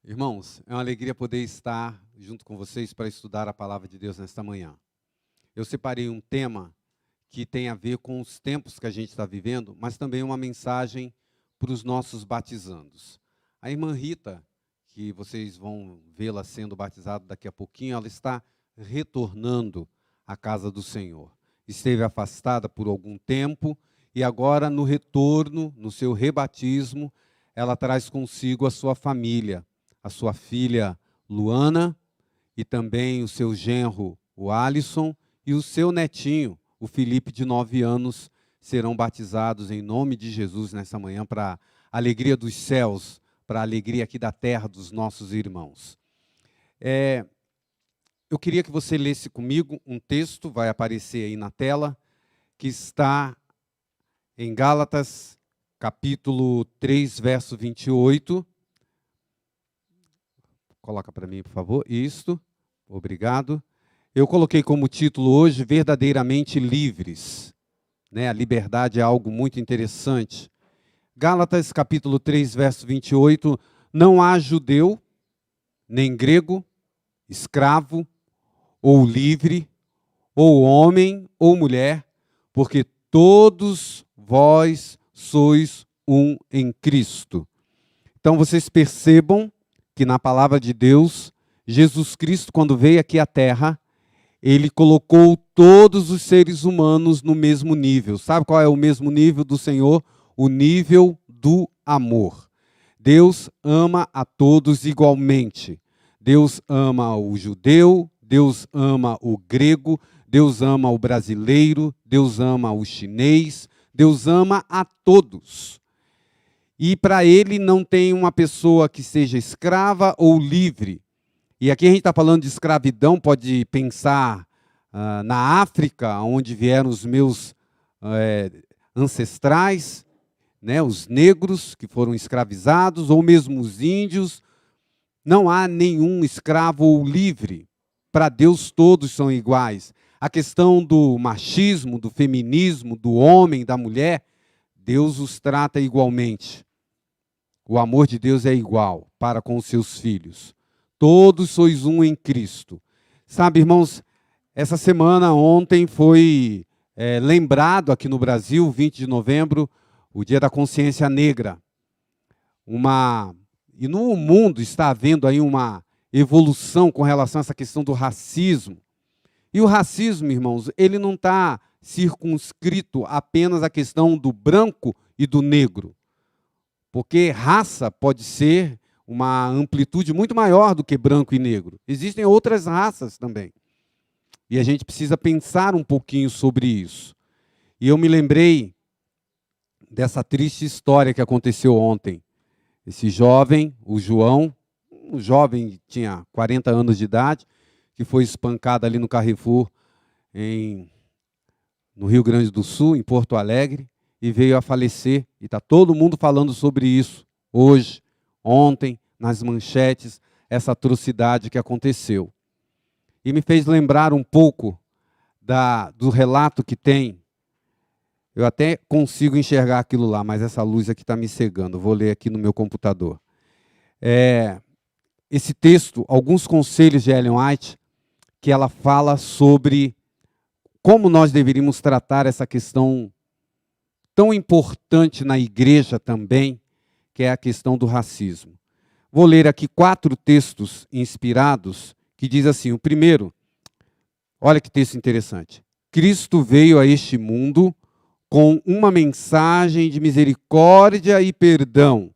Irmãos, é uma alegria poder estar junto com vocês para estudar a palavra de Deus nesta manhã. Eu separei um tema que tem a ver com os tempos que a gente está vivendo, mas também uma mensagem para os nossos batizandos. A irmã Rita, que vocês vão vê-la sendo batizada daqui a pouquinho, ela está retornando à casa do Senhor. Esteve afastada por algum tempo e agora no retorno, no seu rebatismo, ela traz consigo a sua família, a sua filha Luana e também o seu genro, o Alisson, e o seu netinho, o Felipe, de 9 anos, serão batizados em nome de Jesus nessa manhã para a alegria dos céus, para a alegria aqui da terra dos nossos irmãos. Eu queria que você lesse comigo um texto, vai aparecer aí na tela, que está em Gálatas, capítulo 3, verso 28. Coloca para mim, por favor. Isto. Obrigado. Eu coloquei como título hoje, Verdadeiramente Livres. A liberdade é algo muito interessante. Gálatas, capítulo 3, verso 28. Não há judeu, nem grego, escravo, ou livre, ou homem, ou mulher, porque todos vós sois um em Cristo. Então vocês percebam que na palavra de Deus, Jesus Cristo, quando veio aqui à terra, ele colocou todos os seres humanos no mesmo nível. Sabe qual é o mesmo nível do Senhor? O nível do amor. Deus ama a todos igualmente. Deus ama o judeu, Deus ama o grego, Deus ama o brasileiro, Deus ama o chinês, Deus ama a todos. E para ele não tem uma pessoa que seja escrava ou livre. E aqui a gente está falando de escravidão, pode pensar na África, onde vieram os meus ancestrais, os negros que foram escravizados, ou mesmo os índios. Não há nenhum escravo ou livre. Para Deus todos são iguais. A questão do machismo, do feminismo, do homem, da mulher, Deus os trata igualmente. O amor de Deus é igual para com os seus filhos. Todos sois um em Cristo. Sabe, irmãos, essa semana, ontem, foi lembrado aqui no Brasil, 20 de novembro, o Dia da Consciência Negra. E no mundo está havendo aí uma evolução com relação a essa questão do racismo. E o racismo, irmãos, ele não está circunscrito apenas à questão do branco e do negro. Porque raça pode ser uma amplitude muito maior do que branco e negro. Existem outras raças também. E a gente precisa pensar um pouquinho sobre isso. E eu me lembrei dessa triste história que aconteceu ontem. Esse jovem, o João, um jovem que tinha 40 anos de idade, que foi espancado ali no Carrefour, no Rio Grande do Sul, em Porto Alegre, e veio a falecer. E está todo mundo falando sobre isso hoje, ontem, nas manchetes, essa atrocidade que aconteceu. E me fez lembrar um pouco do relato que tem. Eu até consigo enxergar aquilo lá, mas essa luz aqui está me cegando. Vou ler aqui no meu computador. Esse texto, alguns conselhos de Ellen White, que ela fala sobre como nós deveríamos tratar essa questão tão importante na igreja também, que é a questão do racismo. Vou ler aqui 4 textos inspirados, que diz assim, o primeiro, olha que texto interessante. Cristo veio a este mundo com uma mensagem de misericórdia e perdão.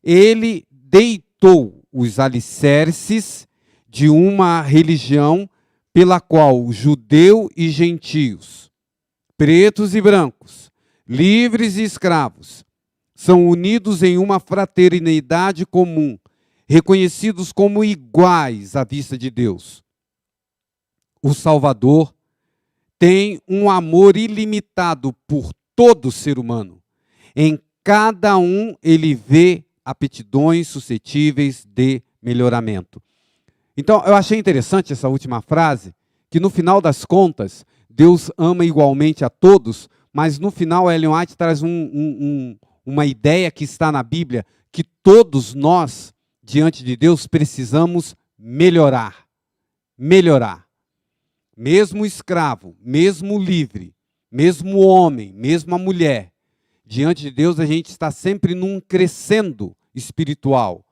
Ele deitou os alicerces de uma religião pela qual judeu e gentios, pretos e brancos, livres e escravos, são unidos em uma fraternidade comum, reconhecidos como iguais à vista de Deus. O Salvador tem um amor ilimitado por todo ser humano. Em cada um ele vê aptidões suscetíveis de melhoramento. Então, eu achei interessante essa última frase, que no final das contas, Deus ama igualmente a todos, mas no final Ellen White traz uma ideia que está na Bíblia, que todos nós diante de Deus, precisamos melhorar. Melhorar. Mesmo escravo, mesmo livre, mesmo homem, mesmo a mulher, diante de Deus a gente está sempre num crescendo espiritual.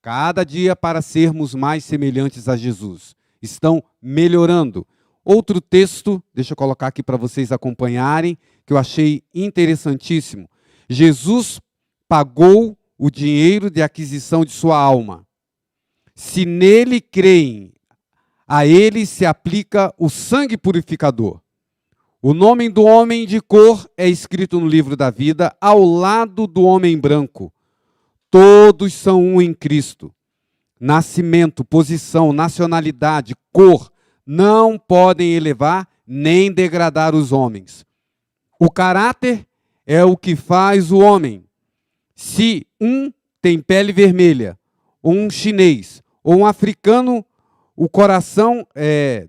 Cada dia para sermos mais semelhantes a Jesus. Estão melhorando. Outro texto, deixa eu colocar aqui para vocês acompanharem, que eu achei interessantíssimo. Jesus pagou o dinheiro de aquisição de sua alma. Se nele creem, a ele se aplica o sangue purificador. O nome do homem de cor é escrito no livro da vida, ao lado do homem branco. Todos são um em Cristo. Nascimento, posição, nacionalidade, cor, não podem elevar nem degradar os homens. O caráter é o que faz o homem. Se um tem pele vermelha, ou um chinês, ou um africano, o coração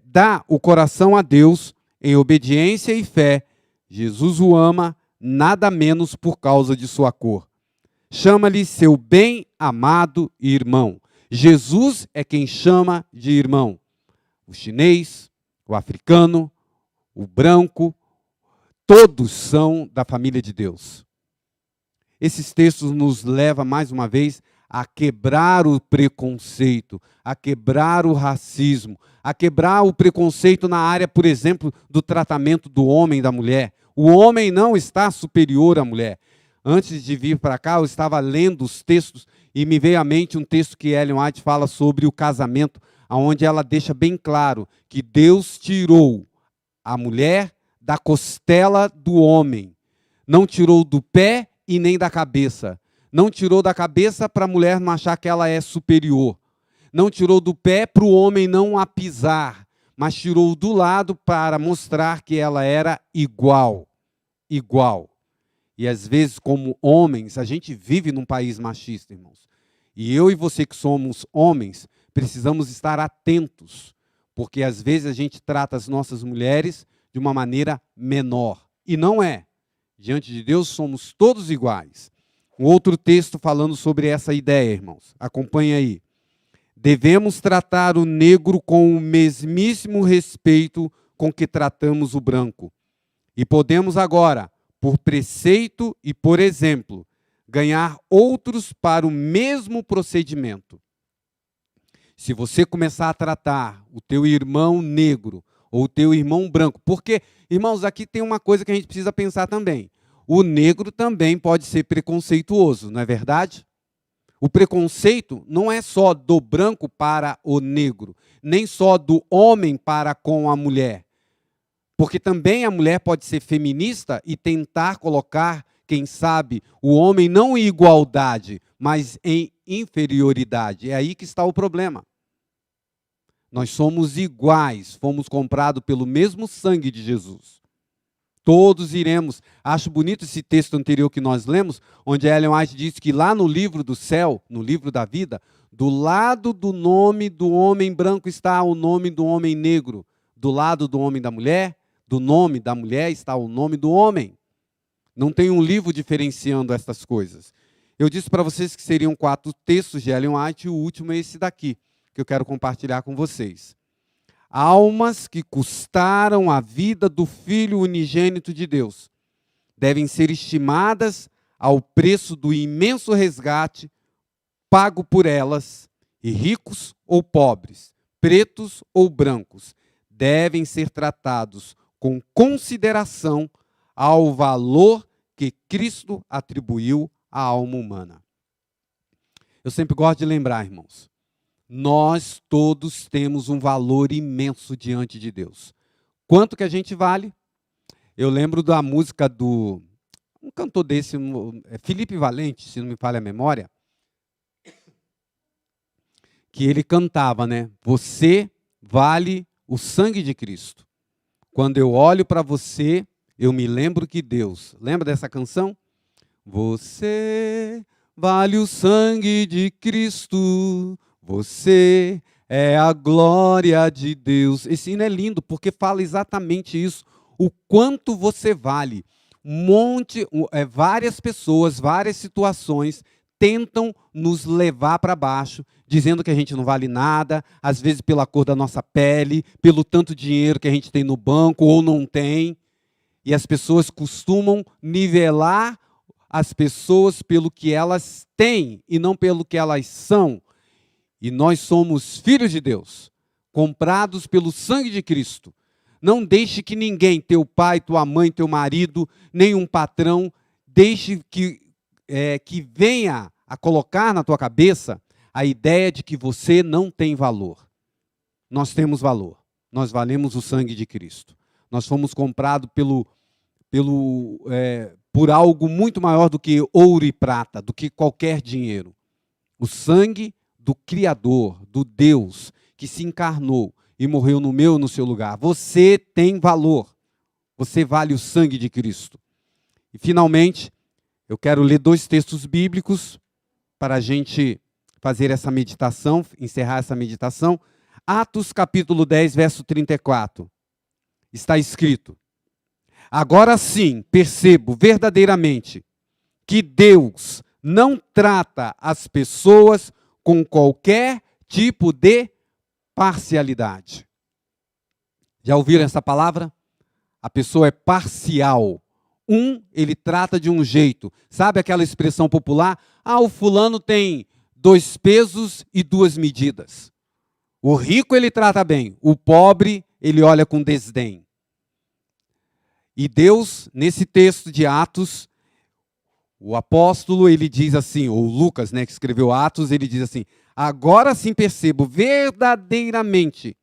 dá o coração a Deus em obediência e fé. Jesus o ama, nada menos por causa de sua cor. Chama-lhe seu bem-amado irmão. Jesus é quem chama de irmão. O chinês, o africano, o branco, todos são da família de Deus. Esses textos nos levam, mais uma vez, a quebrar o preconceito, a quebrar o racismo, a quebrar o preconceito na área, por exemplo, do tratamento do homem e da mulher. O homem não está superior à mulher. Antes de vir para cá, eu estava lendo os textos e me veio à mente um texto que Ellen White fala sobre o casamento, onde ela deixa bem claro que Deus tirou a mulher da costela do homem, não tirou do pé e nem da cabeça. Não tirou da cabeça para a mulher não achar que ela é superior. Não tirou do pé para o homem não a pisar, mas tirou do lado para mostrar que ela era igual. Igual. E às vezes, como homens, a gente vive num país machista, irmãos. E eu e você que somos homens, precisamos estar atentos, porque às vezes a gente trata as nossas mulheres de uma maneira menor. E não é. Diante de Deus somos todos iguais. Um outro texto falando sobre essa ideia, irmãos. Acompanhe aí. Devemos tratar o negro com o mesmíssimo respeito com que tratamos o branco. E podemos agora, por preceito e por exemplo, ganhar outros para o mesmo procedimento. Se você começar a tratar o teu irmão negro ou o teu irmão branco, porque, irmãos, aqui tem uma coisa que a gente precisa pensar também. O negro também pode ser preconceituoso, não é verdade? O preconceito não é só do branco para o negro, nem só do homem para com a mulher. Porque também a mulher pode ser feminista e tentar colocar, quem sabe, o homem não em igualdade, mas em inferioridade. É aí que está o problema. Nós somos iguais, fomos comprados pelo mesmo sangue de Jesus. Todos iremos. Acho bonito esse texto anterior que nós lemos, onde Ellen White diz que lá no livro do céu, no livro da vida, do lado do nome do homem branco está o nome do homem negro. Do lado do homem da mulher, do nome da mulher está o nome do homem. Não tem um livro diferenciando essas coisas. Eu disse para vocês que seriam 4 textos de Ellen White, e o último é esse daqui, que eu quero compartilhar com vocês. Almas que custaram a vida do Filho unigênito de Deus devem ser estimadas ao preço do imenso resgate pago por elas, e ricos ou pobres, pretos ou brancos, devem ser tratados com consideração ao valor que Cristo atribuiu à alma humana. Eu sempre gosto de lembrar, irmãos, nós todos temos um valor imenso diante de Deus. Quanto que a gente vale? Eu lembro da música do um cantor desse, Felipe Valente, se não me falha a memória, que ele cantava, né? Você vale o sangue de Cristo. Quando eu olho para você, eu me lembro que Deus... Lembra dessa canção? Você vale o sangue de Cristo, você é a glória de Deus. Esse hino é lindo, porque fala exatamente isso. O quanto você vale. Várias pessoas, várias situações tentam nos levar para baixo, dizendo que a gente não vale nada, às vezes pela cor da nossa pele, pelo tanto dinheiro que a gente tem no banco ou não tem. E as pessoas costumam nivelar as pessoas pelo que elas têm e não pelo que elas são. E nós somos filhos de Deus, comprados pelo sangue de Cristo. Não deixe que ninguém, teu pai, tua mãe, teu marido, nenhum patrão, deixe que venha a colocar na tua cabeça a ideia de que você não tem valor. Nós temos valor. Nós valemos o sangue de Cristo. Nós fomos comprados por algo muito maior do que ouro e prata, do que qualquer dinheiro. O sangue do Criador, do Deus, que se encarnou e morreu no meu e no seu lugar. Você tem valor. Você vale o sangue de Cristo. E, finalmente, eu quero ler 2 textos bíblicos para a gente fazer essa meditação, encerrar essa meditação. Atos capítulo 10, verso 34. Está escrito: agora sim percebo verdadeiramente que Deus não trata as pessoas com qualquer tipo de parcialidade. Já ouviram essa palavra? A pessoa é parcial. Ele trata de um jeito. Sabe aquela expressão popular? O fulano tem 2 pesos e 2 medidas. O rico ele trata bem, o pobre ele olha com desdém. E Deus, nesse texto de Atos, o apóstolo ele diz assim, ou Lucas, que escreveu Atos, ele diz assim: agora sim percebo verdadeiramente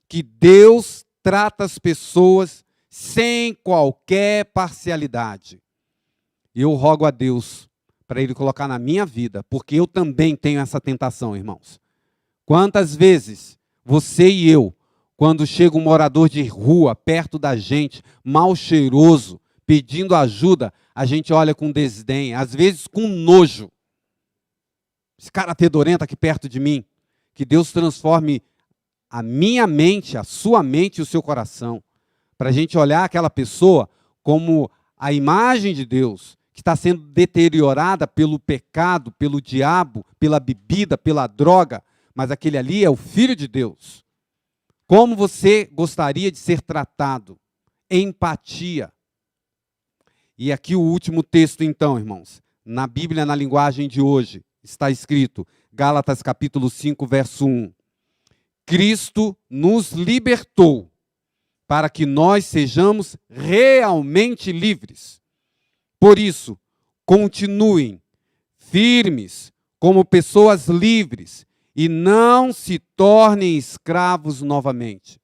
que Deus trata as pessoas sem qualquer parcialidade. E eu rogo a Deus para Ele colocar na minha vida, porque eu também tenho essa tentação, irmãos. Quantas vezes você e eu, quando chega um morador de rua perto da gente, mal cheiroso, pedindo ajuda, a gente olha com desdém, às vezes com nojo. Esse cara fedorento aqui perto de mim. Que Deus transforme a minha mente, a sua mente e o seu coração, para a gente olhar aquela pessoa como a imagem de Deus, que está sendo deteriorada pelo pecado, pelo diabo, pela bebida, pela droga, mas aquele ali é o Filho de Deus. Como você gostaria de ser tratado? Empatia. E aqui o último texto então, irmãos. Na Bíblia, na linguagem de hoje, está escrito, Gálatas capítulo 5, verso 1. Cristo nos libertou para que nós sejamos realmente livres. Por isso, continuem firmes como pessoas livres e não se tornem escravos novamente.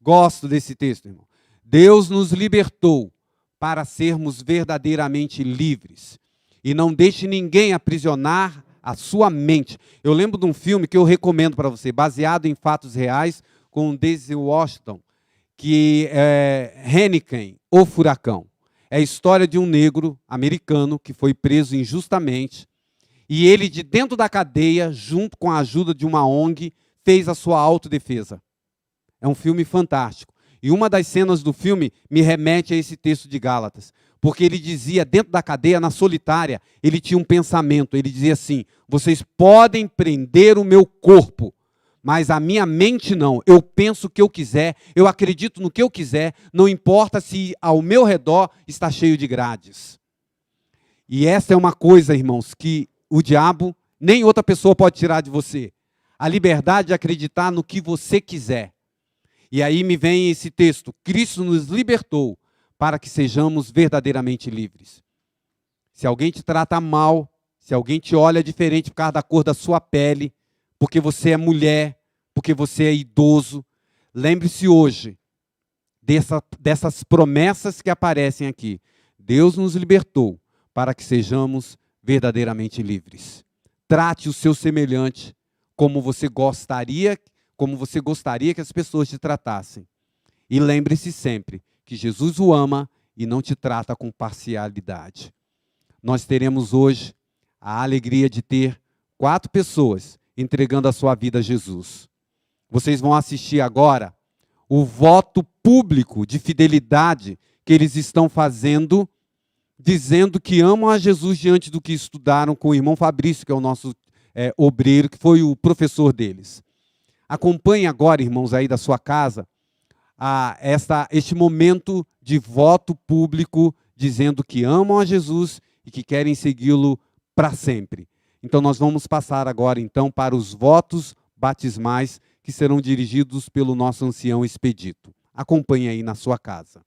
Gosto desse texto, irmão. Deus nos libertou para sermos verdadeiramente livres. E não deixe ninguém aprisionar a sua mente. Eu lembro de um filme que eu recomendo para você, baseado em fatos reais, com Denzel Washington, que é Heineken, o Furacão. É a história de um negro americano que foi preso injustamente, e ele, de dentro da cadeia, junto com a ajuda de uma ONG, fez a sua autodefesa. É um filme fantástico. E uma das cenas do filme me remete a esse texto de Gálatas. Porque ele dizia, dentro da cadeia, na solitária, ele tinha um pensamento. Ele dizia assim: vocês podem prender o meu corpo, mas a minha mente não. Eu penso o que eu quiser, eu acredito no que eu quiser, não importa se ao meu redor está cheio de grades. E essa é uma coisa, irmãos, que o diabo, nem outra pessoa pode tirar de você. A liberdade de acreditar no que você quiser. E aí me vem esse texto: Cristo nos libertou para que sejamos verdadeiramente livres. Se alguém te trata mal, se alguém te olha diferente por causa da cor da sua pele, porque você é mulher, porque você é idoso, lembre-se hoje dessas promessas que aparecem aqui. Deus nos libertou para que sejamos verdadeiramente livres. Trate o seu semelhante como você gostaria que as pessoas te tratassem. E lembre-se sempre que Jesus o ama e não te trata com parcialidade. Nós teremos hoje a alegria de ter 4 pessoas entregando a sua vida a Jesus. Vocês vão assistir agora o voto público de fidelidade que eles estão fazendo dizendo que amam a Jesus diante do que estudaram com o irmão Fabrício, que é o nosso obreiro, que foi o professor deles. Acompanhe agora, irmãos, aí da sua casa, este momento de voto público, dizendo que amam a Jesus e que querem segui-lo para sempre. Então, nós vamos passar agora, então, para os votos batismais, que serão dirigidos pelo nosso ancião expedito. Acompanhe aí na sua casa.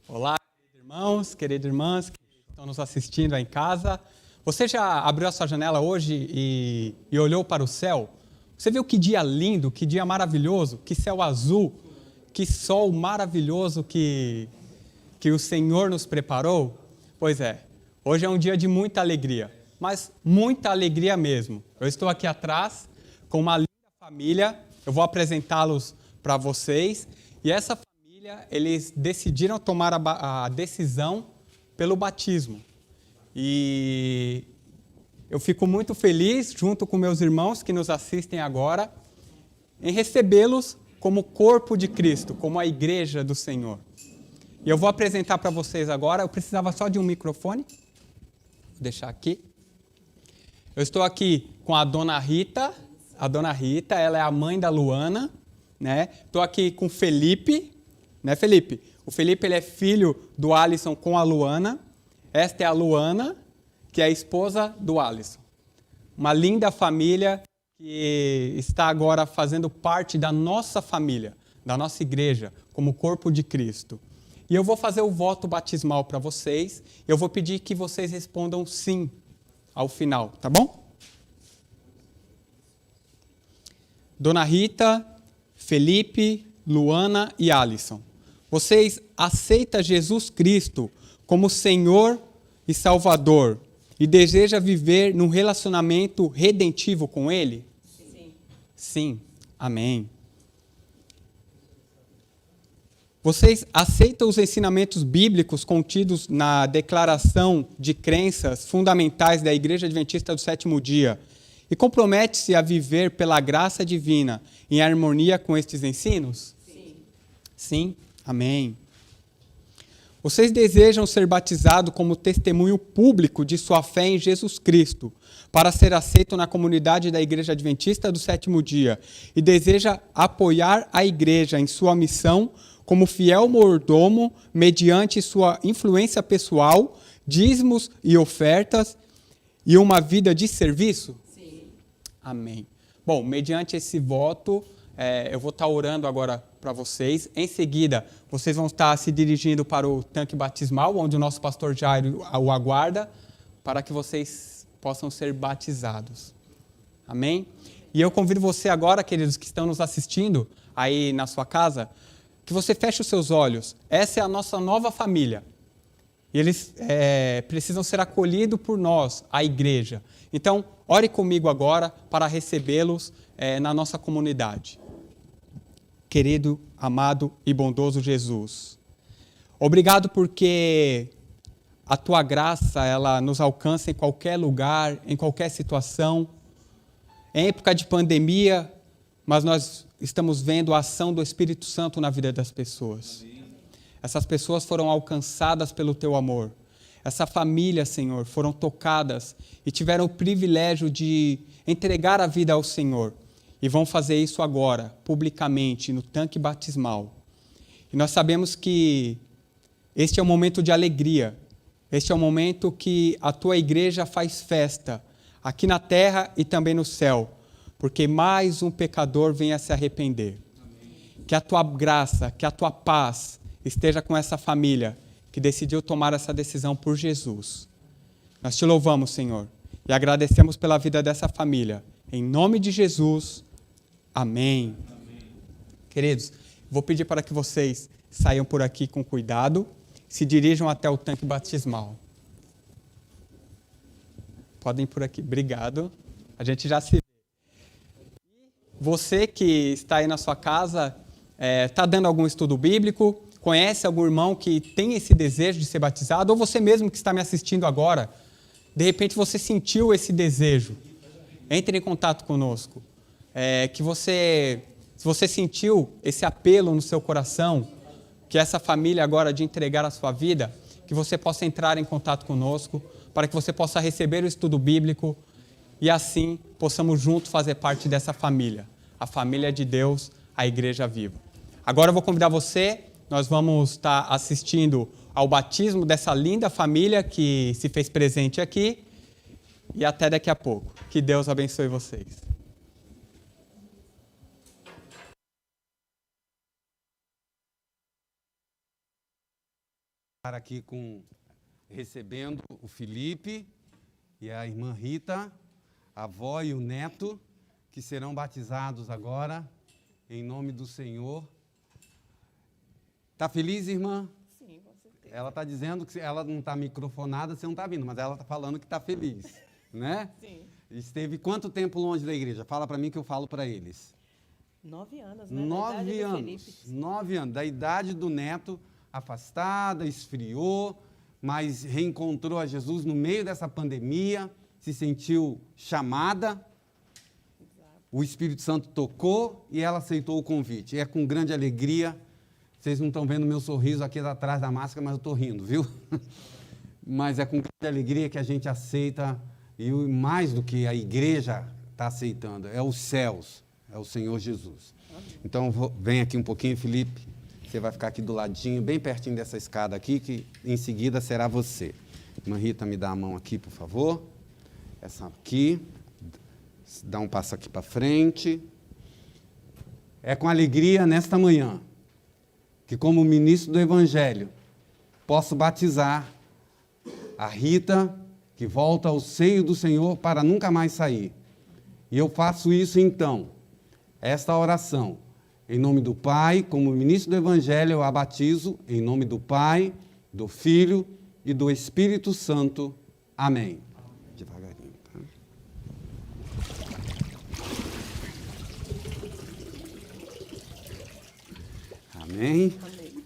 Olá, queridos irmãos, queridas irmãs que estão nos assistindo aí em casa. Você já abriu a sua janela hoje e olhou para o céu? Você viu que dia lindo, que dia maravilhoso, que céu azul, que sol maravilhoso que o Senhor nos preparou? Pois é, hoje é um dia de muita alegria, mas muita alegria mesmo. Eu estou aqui atrás com uma linda família, eu vou apresentá-los para vocês, e essa família, eles decidiram tomar a decisão pelo batismo. E eu fico muito feliz, junto com meus irmãos que nos assistem agora, em recebê-los como corpo de Cristo, como a igreja do Senhor. E eu vou apresentar para vocês agora, eu precisava só de um microfone, vou deixar aqui. Eu estou aqui com a dona Rita, ela é a mãe da Luana, né? Estou aqui com o Felipe, né, Felipe? O Felipe, ele é filho do Alisson com a Luana. Esta é a Luana, que é a esposa do Alisson. Uma linda família que está agora fazendo parte da nossa família, da nossa igreja, como corpo de Cristo. E eu vou fazer o voto batismal para vocês. Eu vou pedir que vocês respondam sim ao final, tá bom? Dona Rita, Felipe, Luana e Alisson. Vocês aceitam Jesus Cristo como Senhor e Salvador e desejam viver num relacionamento redentivo com Ele? Sim. Sim. Amém. Vocês aceitam os ensinamentos bíblicos contidos na Declaração de Crenças Fundamentais da Igreja Adventista do Sétimo Dia e compromete-se a viver pela graça divina em harmonia com estes ensinos? Sim. Sim? Amém. Vocês desejam ser batizados como testemunho público de sua fé em Jesus Cristo, para ser aceito na comunidade da Igreja Adventista do Sétimo Dia, e deseja apoiar a igreja em sua missão como fiel mordomo, mediante sua influência pessoal, dízimos e ofertas, e uma vida de serviço? Sim. Amém. Bom, mediante esse voto, eu vou estar orando agora para vocês. Em seguida, vocês vão estar se dirigindo para o tanque batismal, onde o nosso pastor Jairo o aguarda, para que vocês possam ser batizados. Amém? E eu convido você agora, queridos que estão nos assistindo aí na sua casa, que você feche os seus olhos. Essa é a nossa nova família. E eles precisam ser acolhidos por nós, a igreja. Então, ore comigo agora para recebê-los na nossa comunidade. Querido, amado e bondoso Jesus, obrigado porque a Tua graça, ela nos alcança em qualquer lugar, em qualquer situação. Em época de pandemia, mas nós estamos vendo a ação do Espírito Santo na vida das pessoas. Essas pessoas foram alcançadas pelo Teu amor. Essa família, Senhor, foram tocadas e tiveram o privilégio de entregar a vida ao Senhor. E vão fazer isso agora, publicamente, no tanque batismal. E nós sabemos que este é um momento de alegria. Este é um momento que a Tua igreja faz festa, aqui na terra e também no céu, porque mais um pecador vem a se arrepender. Amém. Que a Tua graça, que a Tua paz esteja com essa família que decidiu tomar essa decisão por Jesus. Nós Te louvamos, Senhor, e agradecemos pela vida dessa família. Em nome de Jesus, amém. Amém. Queridos, vou pedir para que vocês saiam por aqui com cuidado, se dirijam até o tanque batismal. Podem ir por aqui. Obrigado. A gente já se vê. Você que está aí na sua casa, está dando algum estudo bíblico, conhece algum irmão que tem esse desejo de ser batizado, ou você mesmo que está me assistindo agora, de repente você sentiu esse desejo, entre em contato conosco. Se você sentiu esse apelo no seu coração, que essa família agora de entregar a sua vida, que você possa entrar em contato conosco, para que você possa receber o estudo bíblico e assim possamos juntos fazer parte dessa família, a família de Deus, a Igreja Viva. Agora eu vou convidar você, nós vamos estar assistindo ao batismo dessa linda família que se fez presente aqui e até daqui a pouco. Que Deus abençoe vocês. Aqui recebendo o Felipe e a irmã Rita, a avó e o neto, que serão batizados agora, em nome do Senhor. Está feliz, irmã? Sim, com certeza. Ela está dizendo que ela não está microfonada, você não está vindo, mas ela está falando que está feliz, né? Sim. Esteve quanto tempo longe da igreja? Fala para mim que eu falo para eles. 9 anos, né? 9 anos. 9 anos. Da idade do neto, afastada, esfriou, mas reencontrou a Jesus no meio dessa pandemia, se sentiu chamada, o Espírito Santo tocou e ela aceitou o convite. E é com grande alegria, vocês não estão vendo meu sorriso aqui atrás da máscara, mas eu estou rindo, viu? Mas é com grande alegria que a gente aceita, e mais do que a igreja está aceitando, é os céus, é o Senhor Jesus. Então, vem aqui um pouquinho, Felipe. Você vai ficar aqui do ladinho, bem pertinho dessa escada aqui, que em seguida será você. Irmã Rita, me dá a mão aqui, por favor. Essa aqui. Dá um passo aqui para frente. É com alegria nesta manhã que, como ministro do Evangelho, posso batizar a Rita, que volta ao seio do Senhor para nunca mais sair. E eu faço isso então, esta oração. Em nome do Pai, como ministro do Evangelho, eu a batizo, em nome do Pai, do Filho e do Espírito Santo. Amém. Devagarinho, tá? Amém. Amém.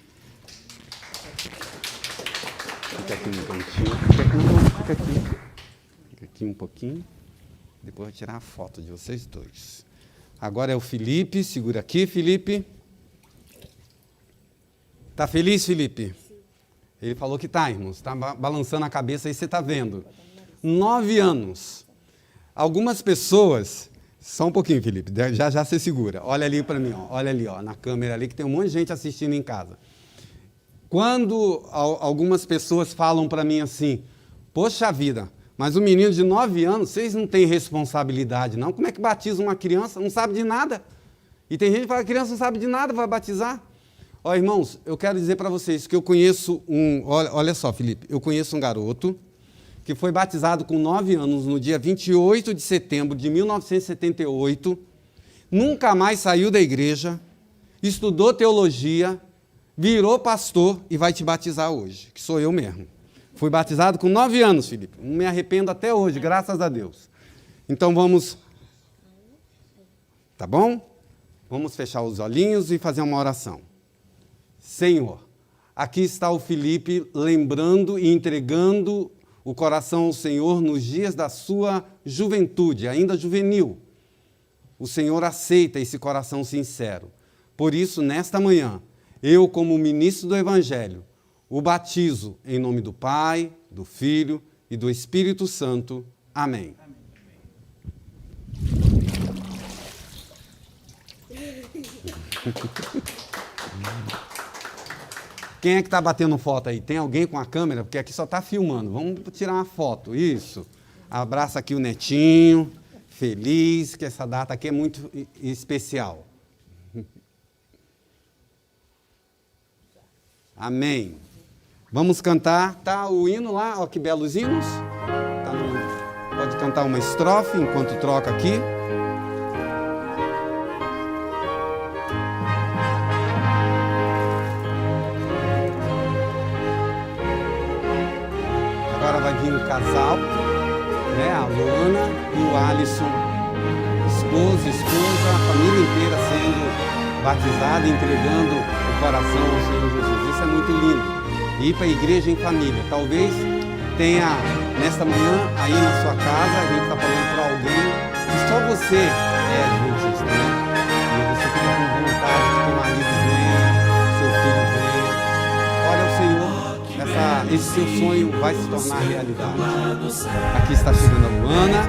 Fica aqui um cantinho. Fica aqui. Fica aqui um pouquinho. Depois eu vou tirar a foto de vocês dois. Agora é o Felipe, segura aqui, Felipe. Está feliz, Felipe? Sim. Ele falou que está, irmãos. Está balançando a cabeça aí, você está vendo. 9 anos. Algumas pessoas... Só um pouquinho, Felipe, já você segura. Olha ali para mim, ó. Olha ali, ó, na câmera ali, que tem um monte de gente assistindo em casa. Quando algumas pessoas falam para mim assim, poxa vida... Mas o menino de 9 anos, vocês não têm responsabilidade, não? Como é que batiza uma criança? Não sabe de nada. E tem gente que fala, a criança não sabe de nada, vai batizar. Ó, irmãos, eu quero dizer para vocês que eu conheço olha só, Felipe, eu conheço um garoto que foi batizado com 9 anos no dia 28 de setembro de 1978, nunca mais saiu da igreja, estudou teologia, virou pastor e vai te batizar hoje, que sou eu mesmo. Fui batizado com 9 anos, Felipe. Não me arrependo até hoje, graças a Deus. Então vamos... Tá bom? Vamos fechar os olhinhos e fazer uma oração. Senhor, aqui está o Felipe lembrando e entregando o coração ao Senhor nos dias da sua juventude, ainda juvenil. O Senhor aceita esse coração sincero. Por isso, nesta manhã, eu, como ministro do Evangelho, o batizo em nome do Pai, do Filho e do Espírito Santo. Amém. Quem é que está batendo foto aí? Tem alguém com a câmera? Porque aqui só está filmando. Vamos tirar uma foto. Isso. Abraça aqui o netinho. Feliz, que essa data aqui é muito especial. Amém. Vamos cantar, tá o hino lá, ó que belos hinos. Pode cantar uma estrofe enquanto troca aqui. Agora vai vir o casal, né? A Luana e o Alisson, esposa, a família inteira sendo batizada, entregando o coração ao Senhor Jesus. Isso é muito lindo. Ir para a igreja em família. Talvez tenha, nesta manhã, aí na sua casa, a gente está falando para alguém que só você é adventista, né? E você fica com vontade de que o marido venha, seu filho venha, esse seu sonho vai se tornar realidade. Aqui está chegando a Luana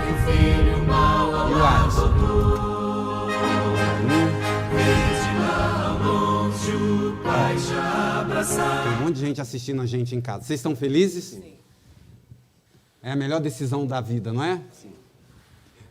e o Alisson. Tem um monte de gente assistindo a gente em casa. Vocês estão felizes? Sim. É a melhor decisão da vida, não é? Sim.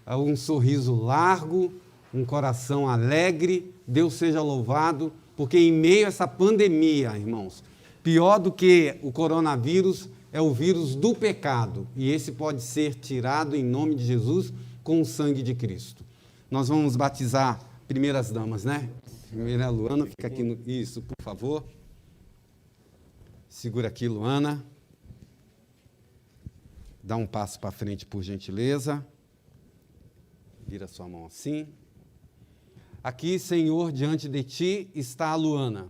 Um sorriso largo, um coração alegre. Deus seja louvado, porque em meio a essa pandemia, irmãos, pior do que o coronavírus é o vírus do pecado. E esse pode ser tirado em nome de Jesus com o sangue de Cristo. Nós vamos batizar primeiras damas, né? Primeira Luana, fica aqui no... Isso, por favor. Segura aqui, Luana. Dá um passo para frente, por gentileza. Vira sua mão assim. Aqui, Senhor, diante de ti está a Luana.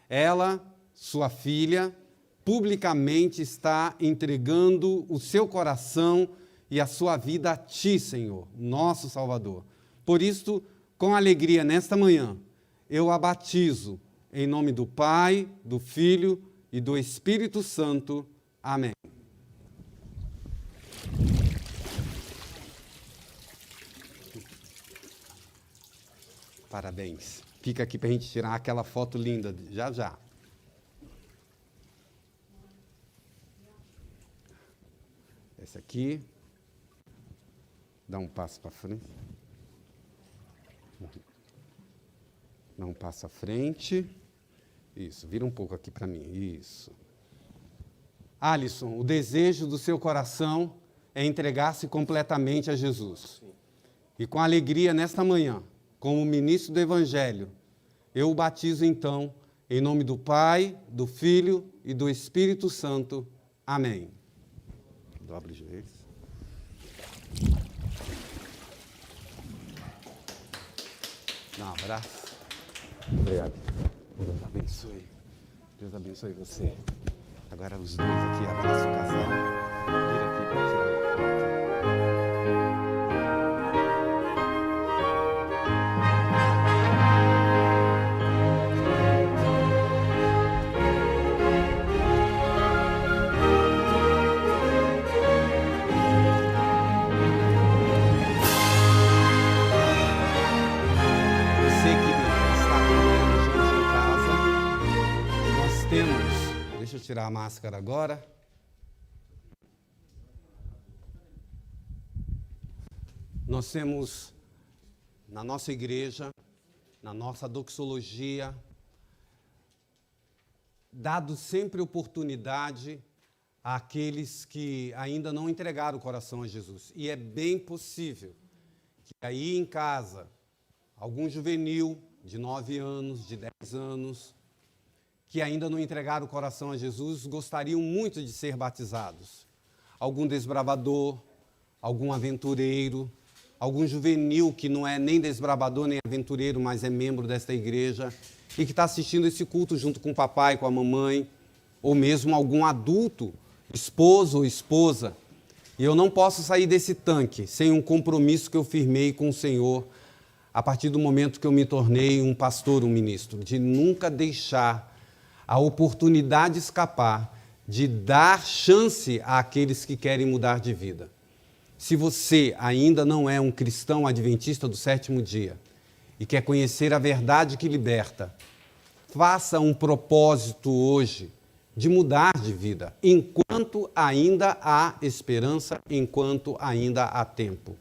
Ela, sua filha, publicamente está entregando o seu coração e a sua vida a ti, Senhor, nosso Salvador. Por isso, com alegria nesta manhã, eu a batizo em nome do Pai, do Filho e do Espírito Santo. Amém. Parabéns. Fica aqui para a gente tirar aquela foto linda, já já. Esse aqui. Dá um passo para frente. Dá um passo à frente. Isso, vira um pouco aqui para mim. Isso. Alisson, o desejo do seu coração é entregar-se completamente a Jesus. E com alegria nesta manhã, como ministro do Evangelho, eu o batizo então, em nome do Pai, do Filho e do Espírito Santo. Amém. Dobre os joelhos. Dá um abraço. Obrigado. Deus abençoe. Deus abençoe você. Agora os dois aqui abraçam o casal. Vira aqui para tirar uma foto. Deixa eu tirar a máscara agora. Nós temos na nossa igreja, na nossa doxologia, dado sempre oportunidade àqueles que ainda não entregaram o coração a Jesus. E é bem possível que aí em casa, algum juvenil de 9 anos, de 10 anos, que ainda não entregaram o coração a Jesus, gostariam muito de ser batizados. Algum desbravador, algum aventureiro, algum juvenil que não é nem desbravador nem aventureiro, mas é membro desta igreja e que está assistindo esse culto junto com o papai, com a mamãe, ou mesmo algum adulto, esposo ou esposa. E eu não posso sair desse tanque sem um compromisso que eu firmei com o Senhor a partir do momento que eu me tornei um pastor, um ministro, de nunca deixar a oportunidade escapar de dar chance àqueles que querem mudar de vida. Se você ainda não é um cristão adventista do sétimo dia e quer conhecer a verdade que liberta, faça um propósito hoje de mudar de vida, enquanto ainda há esperança, enquanto ainda há tempo.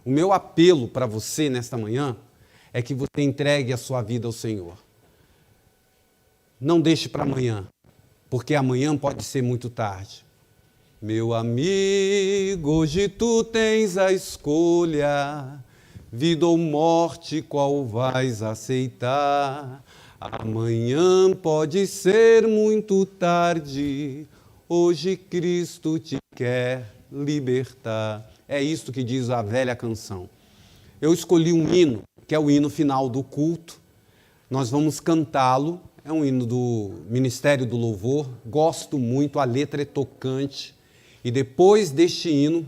O meu apelo para você nesta manhã é que você entregue a sua vida ao Senhor. Não deixe para amanhã, porque amanhã pode ser muito tarde. Meu amigo, hoje tu tens a escolha, vida ou morte, qual vais aceitar? Amanhã pode ser muito tarde, hoje Cristo te quer libertar. É isto que diz a velha canção. Eu escolhi um hino, que é o hino final do culto. Nós vamos cantá-lo. É um hino do Ministério do Louvor, gosto muito, a letra é tocante. E depois deste hino,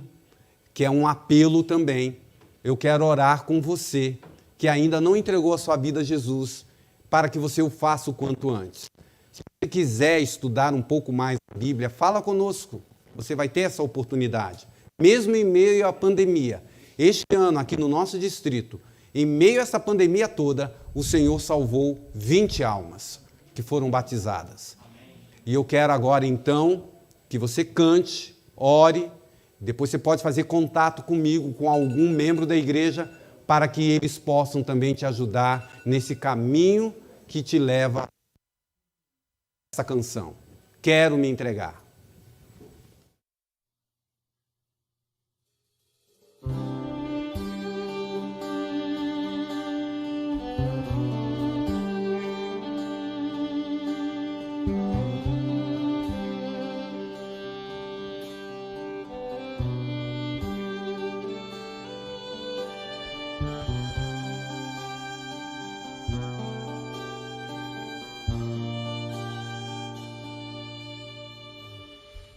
que é um apelo também, eu quero orar com você, que ainda não entregou a sua vida a Jesus, para que você o faça o quanto antes. Se você quiser estudar um pouco mais a Bíblia, fala conosco. Você vai ter essa oportunidade. Mesmo em meio à pandemia. Este ano, aqui no nosso distrito, em meio a essa pandemia toda, o Senhor salvou 20 almas que foram batizadas. E eu quero agora, então, que você cante, ore. Depois você pode fazer contato comigo, com algum membro da igreja, para que eles possam também te ajudar nesse caminho que te leva a essa canção. Quero me entregar.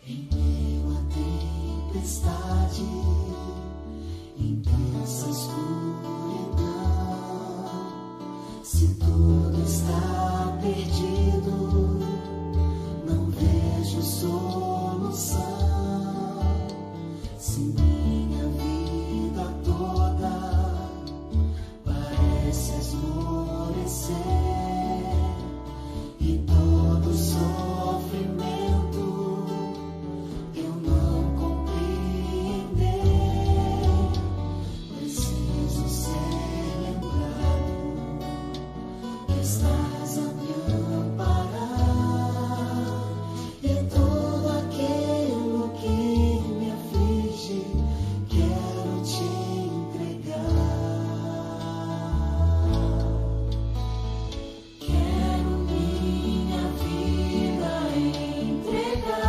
Em meio à tempestade, intensa escuridão, se tudo está perdido, não vejo solução. Se minha vida toda parece esmorecer e todo sofrimento eu não compreender, preciso ser lembrado que estás a me amparar e todo aquilo que me aflige quero te entregar. Quero minha vida entregar.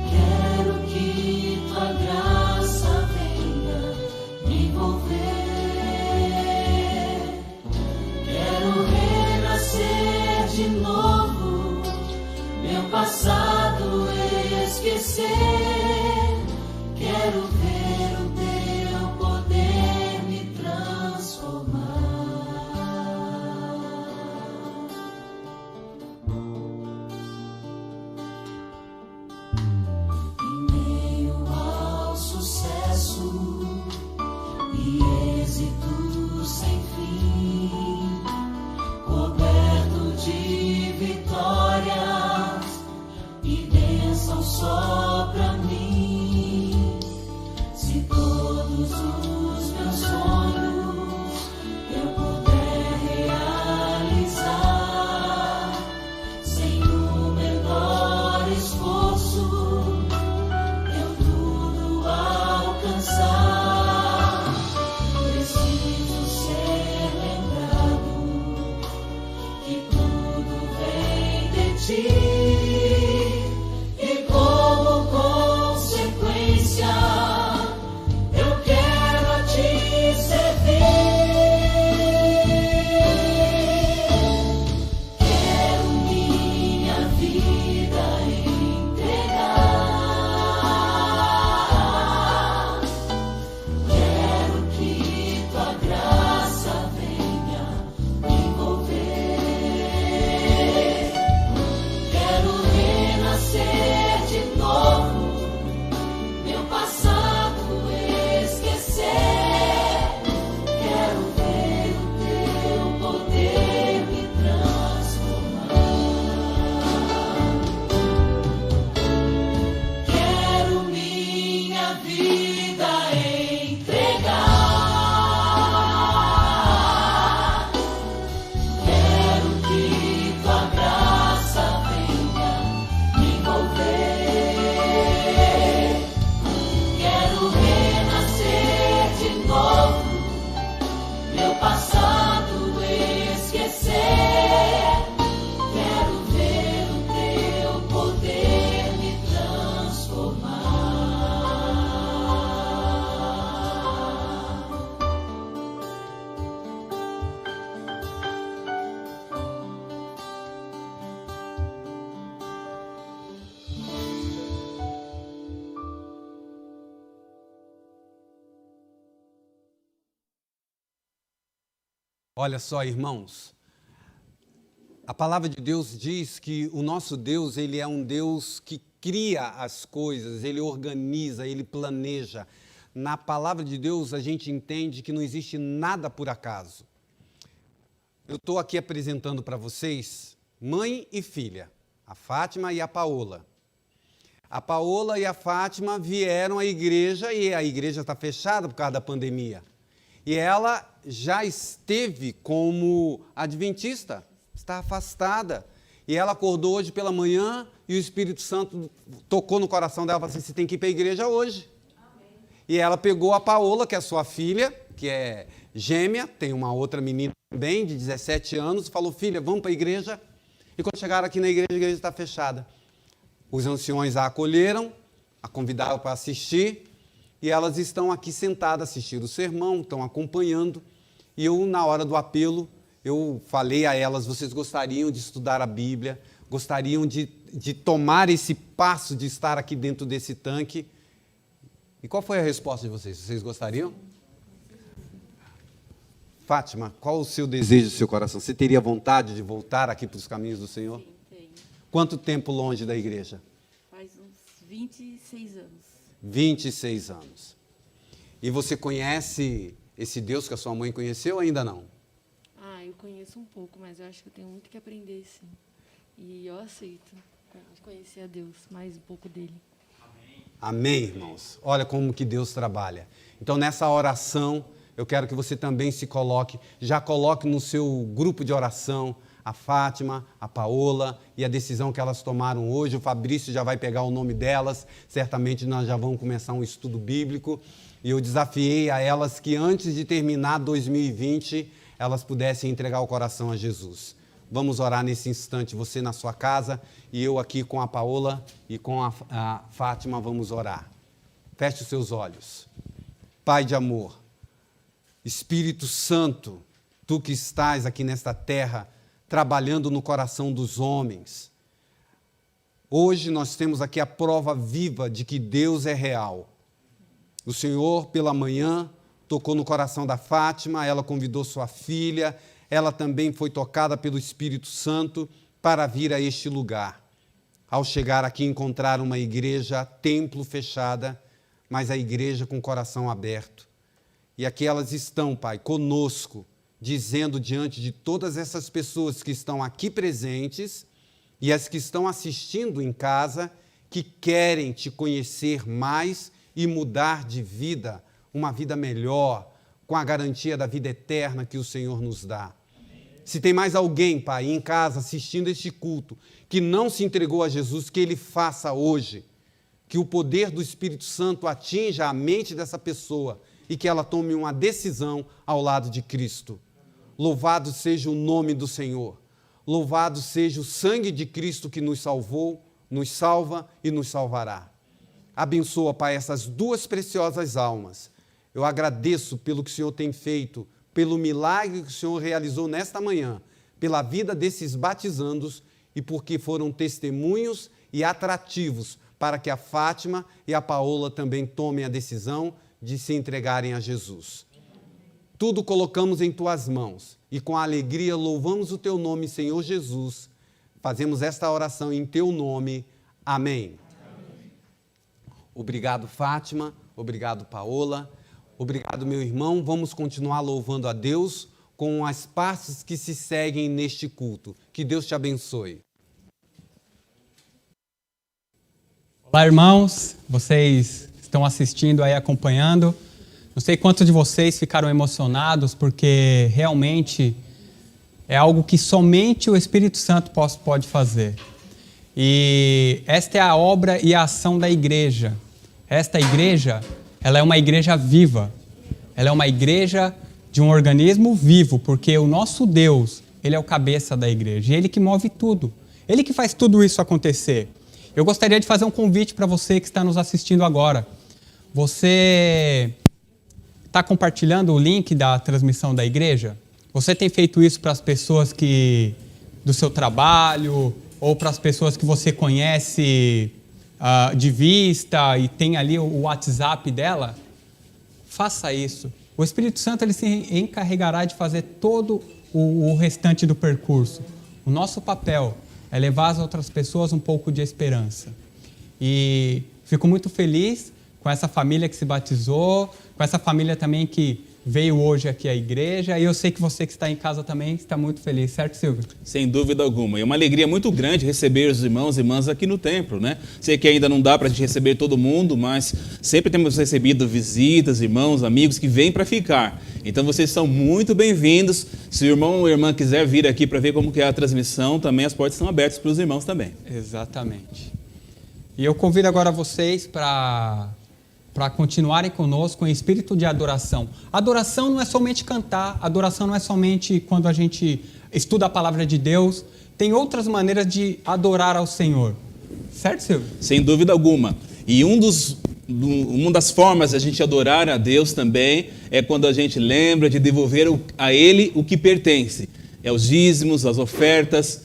Quero que tua graça venha me envolver. Quero renascer de novo, meu passado esquecer. Quero ver o teu poder me transformar. Em meio ao sucesso e êxito sem fim, coberto de vitórias e bênção só pra mim, Olha só, irmãos, a palavra de Deus diz que o nosso Deus, ele é um Deus que cria as coisas, ele organiza, ele planeja. Na palavra de Deus, a gente entende que não existe nada por acaso. Eu estou aqui apresentando para vocês mãe e filha, a Fátima e a Paola. A Paola e a Fátima vieram à igreja e a igreja está fechada por causa da pandemia. E ela já esteve como adventista, está afastada. E ela acordou hoje pela manhã e o Espírito Santo tocou no coração dela e falou assim, você tem que ir para a igreja hoje. Amém. E ela pegou a Paola, que é sua filha, que é gêmea, tem uma outra menina também, de 17 anos, e falou, filha, vamos para a igreja. E quando chegaram aqui na igreja está fechada. Os anciões a acolheram, a convidaram para assistir, e elas estão aqui sentadas assistindo o sermão, estão acompanhando. E eu, na hora do apelo, eu falei a elas, vocês gostariam de estudar a Bíblia, gostariam de tomar esse passo de estar aqui dentro desse tanque. E qual foi a resposta de vocês? Vocês gostariam? Fátima, qual o seu desejo do seu coração? Você teria vontade de voltar aqui para os caminhos do Senhor? Sim, tenho. Quanto tempo longe da igreja? Faz uns 26 anos. 26 anos. E você conhece esse Deus que a sua mãe conheceu ou ainda não? Eu conheço um pouco, mas eu acho que eu tenho muito que aprender, sim. E eu aceito conhecer a Deus, mais um pouco dele. Amém, irmãos? Olha como que Deus trabalha. Então, nessa oração, eu quero que você também se coloque, já coloque no seu grupo de oração a Fátima, a Paola e a decisão que elas tomaram hoje. O Fabrício já vai pegar o nome delas, certamente nós já vamos começar um estudo bíblico. E eu desafiei a elas que antes de terminar 2020, elas pudessem entregar o coração a Jesus. Vamos orar nesse instante, você na sua casa e eu aqui com a Paola e com a Fátima vamos orar. Feche os seus olhos. Pai de amor, Espírito Santo, Tu que estás aqui nesta terra, trabalhando no coração dos homens. Hoje nós temos aqui a prova viva de que Deus é real. O Senhor, pela manhã, tocou no coração da Fátima, ela convidou sua filha, ela também foi tocada pelo Espírito Santo para vir a este lugar. Ao chegar aqui, encontraram uma igreja, templo fechada, mas a igreja com o coração aberto. E aqui elas estão, Pai, conosco, dizendo diante de todas essas pessoas que estão aqui presentes e as que estão assistindo em casa, que querem Te conhecer mais e mudar de vida, uma vida melhor, com a garantia da vida eterna que o Senhor nos dá. Se tem mais alguém, Pai, em casa assistindo este culto, que não se entregou a Jesus, que ele faça hoje, que o poder do Espírito Santo atinja a mente dessa pessoa e que ela tome uma decisão ao lado de Cristo. Louvado seja o nome do Senhor, louvado seja o sangue de Cristo que nos salvou, nos salva e nos salvará. Abençoa, Pai, essas duas preciosas almas. Eu agradeço pelo que o Senhor tem feito, pelo milagre que o Senhor realizou nesta manhã, pela vida desses batizandos e porque foram testemunhos e atrativos para que a Fátima e a Paola também tomem a decisão de se entregarem a Jesus. Tudo colocamos em Tuas mãos e com alegria louvamos o Teu nome, Senhor Jesus. Fazemos esta oração em Teu nome. Amém. Obrigado, Fátima. Obrigado, Paola. Obrigado, meu irmão. Vamos continuar louvando a Deus com as partes que se seguem neste culto. Que Deus te abençoe. Olá, irmãos. Vocês estão assistindo aí, acompanhando. Não sei quantos de vocês ficaram emocionados, porque realmente é algo que somente o Espírito Santo pode fazer. E esta é a obra e a ação da igreja. Esta igreja, ela é uma igreja viva. Ela é uma igreja de um organismo vivo, porque o nosso Deus, Ele é o cabeça da igreja. E Ele que move tudo. Ele que faz tudo isso acontecer. Eu gostaria de fazer um convite para você que está nos assistindo agora. Você está compartilhando o link da transmissão da igreja? Você tem feito isso para as pessoas do seu trabalho ou para as pessoas que você conhece de vista e tem ali o WhatsApp dela? Faça isso. o Espírito Santo ele se encarregará de fazer todo o restante do percurso. O nosso papel é levar às outras pessoas um pouco de esperança. E fico muito feliz com essa família que se batizou, com essa família também que veio hoje aqui à igreja, e eu sei que você que está em casa também está muito feliz, certo, Silvio? Sem dúvida alguma. E é uma alegria muito grande receber os irmãos e irmãs aqui no templo, né? Sei que ainda não dá para a gente receber todo mundo, mas sempre temos recebido visitas, irmãos, amigos que vêm para ficar. Então vocês são muito bem-vindos. Se o irmão ou a irmã quiser vir aqui para ver como que é a transmissão, também as portas estão abertas para os irmãos também. Exatamente. E eu convido agora vocês para continuarem conosco em espírito de adoração. Adoração não é somente cantar, adoração não é somente quando a gente estuda a palavra de Deus. Tem outras maneiras de adorar ao Senhor. Certo, Silvio? Sem dúvida alguma. E uma das formas de a gente adorar a Deus também é quando a gente lembra de devolver a Ele o que pertence. É os dízimos, as ofertas.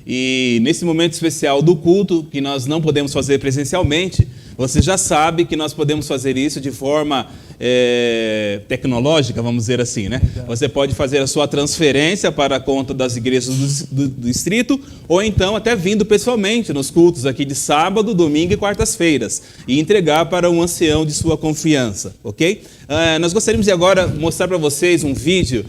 E nesse momento especial do culto, que nós não podemos fazer presencialmente, você já sabe que nós podemos fazer isso de forma tecnológica, vamos dizer assim, né? Você pode fazer a sua transferência para a conta das igrejas do distrito, ou então até vindo pessoalmente nos cultos aqui de sábado, domingo e quartas-feiras, e entregar para um ancião de sua confiança, ok? Nós gostaríamos de agora mostrar para vocês um vídeo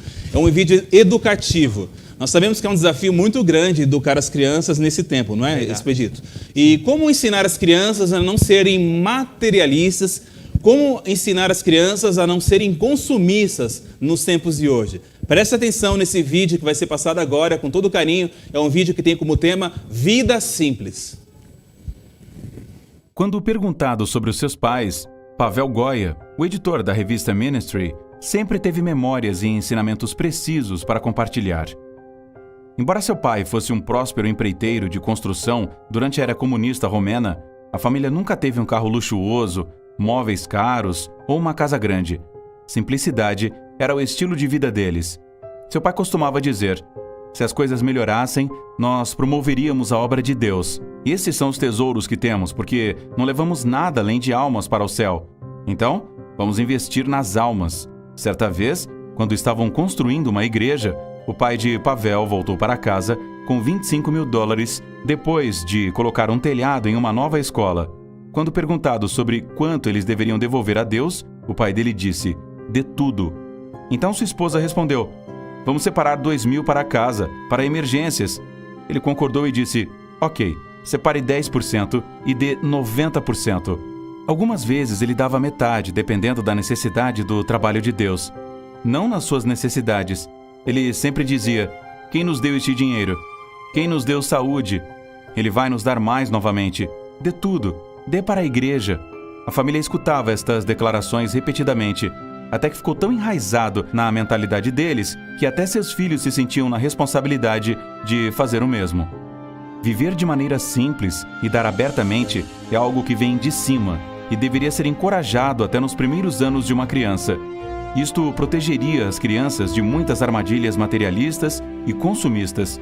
educativo. Nós sabemos que é um desafio muito grande educar as crianças nesse tempo, não é, Expedito? E como ensinar as crianças a não serem materialistas, como ensinar as crianças a não serem consumistas nos tempos de hoje? Preste atenção nesse vídeo que vai ser passado agora com todo carinho. É um vídeo que tem como tema Vida Simples. Quando perguntado sobre os seus pais, Pavel Goya, o editor da revista Ministry, sempre teve memórias e ensinamentos precisos para compartilhar. Embora seu pai fosse um próspero empreiteiro de construção durante a era comunista romena, a família nunca teve um carro luxuoso, móveis caros ou uma casa grande. Simplicidade era o estilo de vida deles. Seu pai costumava dizer: se as coisas melhorassem, nós promoveríamos a obra de Deus. E esses são os tesouros que temos, porque não levamos nada além de almas para o céu. Então, vamos investir nas almas. Certa vez, quando estavam construindo uma igreja, o pai de Pavel voltou para casa com $25.000 depois de colocar um telhado em uma nova escola. Quando perguntado sobre quanto eles deveriam devolver a Deus, o pai dele disse: dê tudo. Então sua esposa respondeu: vamos separar $2.000 para casa, para emergências. Ele concordou e disse: ok, separe 10% e dê 90%. Algumas vezes ele dava metade, dependendo da necessidade do trabalho de Deus. Não nas suas necessidades. Ele sempre dizia: quem nos deu este dinheiro? Quem nos deu saúde? Ele vai nos dar mais novamente. Dê tudo. Dê para a igreja. A família escutava estas declarações repetidamente, até que ficou tão enraizado na mentalidade deles que até seus filhos se sentiam na responsabilidade de fazer o mesmo. Viver de maneira simples e dar abertamente é algo que vem de cima e deveria ser encorajado até nos primeiros anos de uma criança. Isto protegeria as crianças de muitas armadilhas materialistas e consumistas.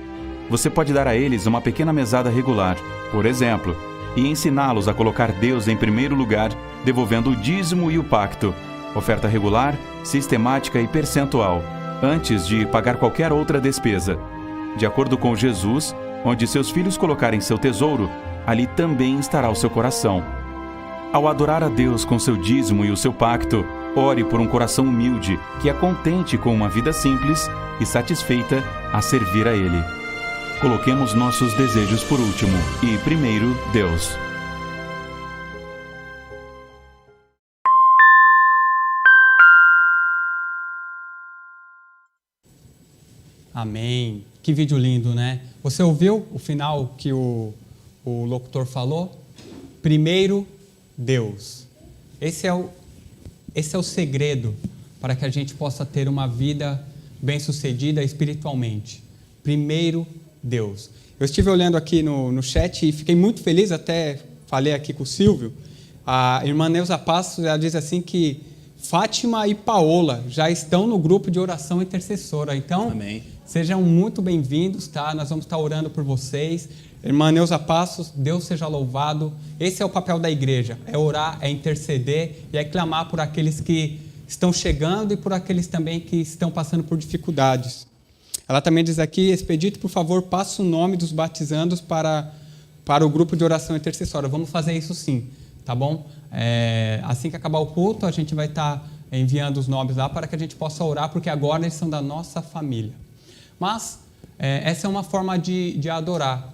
Você pode dar a eles uma pequena mesada regular, por exemplo, e ensiná-los a colocar Deus em primeiro lugar, devolvendo o dízimo e o pacto, oferta regular, sistemática e percentual, antes de pagar qualquer outra despesa. De acordo com Jesus, onde seus filhos colocarem seu tesouro, ali também estará o seu coração. Ao adorar a Deus com seu dízimo e o seu pacto, ore por um coração humilde, que é contente com uma vida simples e satisfeita a servir a Ele. Coloquemos nossos desejos por último e, primeiro, Deus. Amém. Que vídeo lindo, né? Você ouviu o final que o locutor falou? Primeiro, Deus. Esse é o segredo para que a gente possa ter uma vida bem-sucedida espiritualmente. Primeiro, Deus. Eu estive olhando aqui no chat e fiquei muito feliz, até falei aqui com o Silvio. A irmã Neuza Passos, ela diz assim que Fátima e Paola já estão no grupo de oração intercessora. Então, amém. Sejam muito bem-vindos, tá? Nós vamos estar orando por vocês. Irmã Neuza Passos, Deus seja louvado. Esse é o papel da igreja, é orar, é interceder e é clamar por aqueles que estão chegando e por aqueles também que estão passando por dificuldades. Ela também diz aqui: Expedito, por favor, passe o nome dos batizandos para o grupo de oração intercessória. Vamos fazer isso sim, tá bom? Assim que acabar o culto, a gente vai estar enviando os nomes lá para que a gente possa orar, porque agora eles são da nossa família. Mas essa é uma forma de adorar.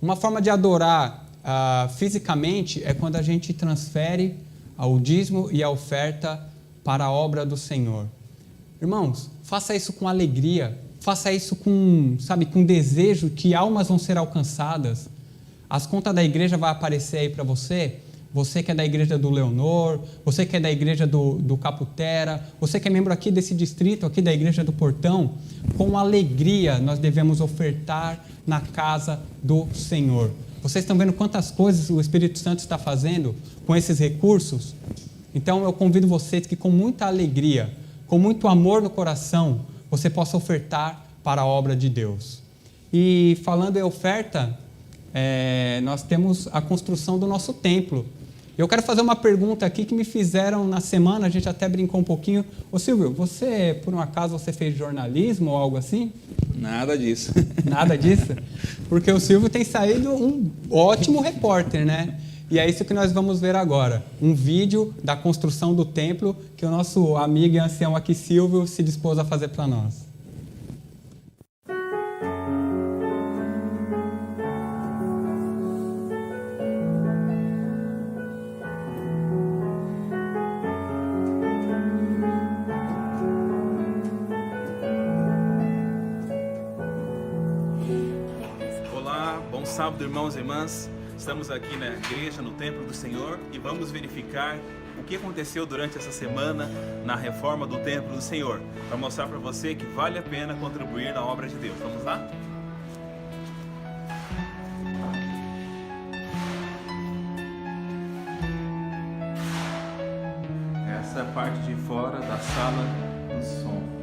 Uma forma de adorar fisicamente é quando a gente transfere o dízimo e a oferta para a obra do Senhor. Irmãos, faça isso com alegria, faça isso com desejo que almas vão ser alcançadas. As contas da igreja vão aparecer aí para você. Você que é da igreja do Leonor, você que é da igreja do Caputera, você que é membro aqui desse distrito, aqui da igreja do Portão, com alegria nós devemos ofertar na casa do Senhor. Vocês estão vendo quantas coisas o Espírito Santo está fazendo com esses recursos? Então eu convido vocês que com muita alegria, com muito amor no coração, você possa ofertar para a obra de Deus. E falando em oferta, nós temos a construção do nosso templo. Eu quero fazer uma pergunta aqui que me fizeram na semana, a gente até brincou um pouquinho. Ô Silvio, você, por um acaso, você fez jornalismo ou algo assim? Nada disso. Nada disso? Porque o Silvio tem saído um ótimo repórter, né? E é isso que nós vamos ver agora. Um vídeo da construção do templo que o nosso amigo e ancião aqui, Silvio, se dispôs a fazer para nós. Sábado, irmãos e irmãs, estamos aqui na igreja, no templo do Senhor, e vamos verificar o que aconteceu durante essa semana na reforma do templo do Senhor, para mostrar para você que vale a pena contribuir na obra de Deus. Vamos lá? Essa é a parte de fora da sala do som.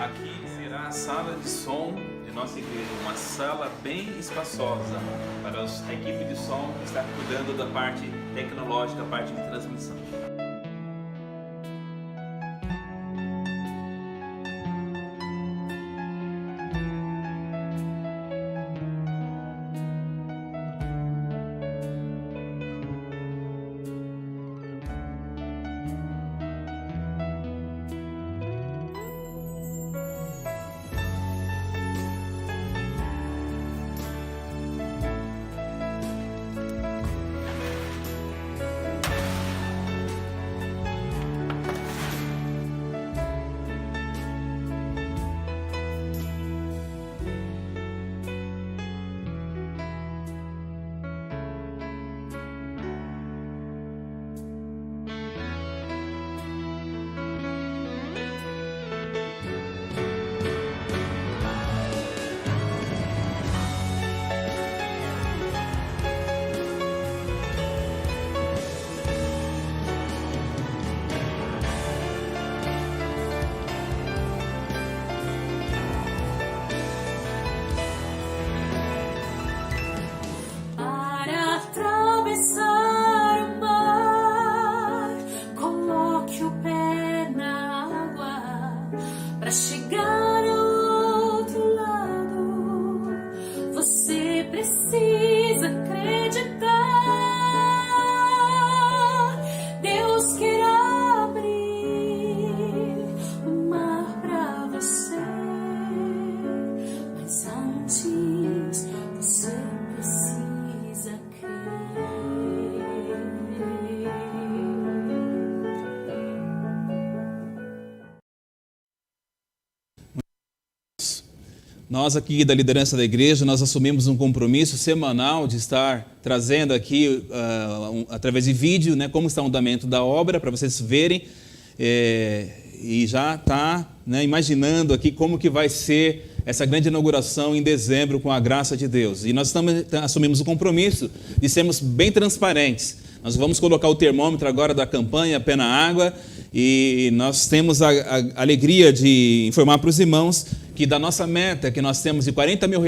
Aqui será a sala de som de nossa igreja, uma sala bem espaçosa para a equipe de som que está cuidando da parte tecnológica, a parte de transmissão. Nós aqui da liderança da igreja, nós assumimos um compromisso semanal de estar trazendo aqui, através de vídeo, né, como está o andamento da obra, para vocês verem, e já está, né, imaginando aqui como que vai ser essa grande inauguração em dezembro, com a graça de Deus. E nós assumimos o compromisso de sermos bem transparentes. Nós vamos colocar o termômetro agora da campanha Pé na Água, e nós temos a alegria de informar para os irmãos que da nossa meta que nós temos de R$40 mil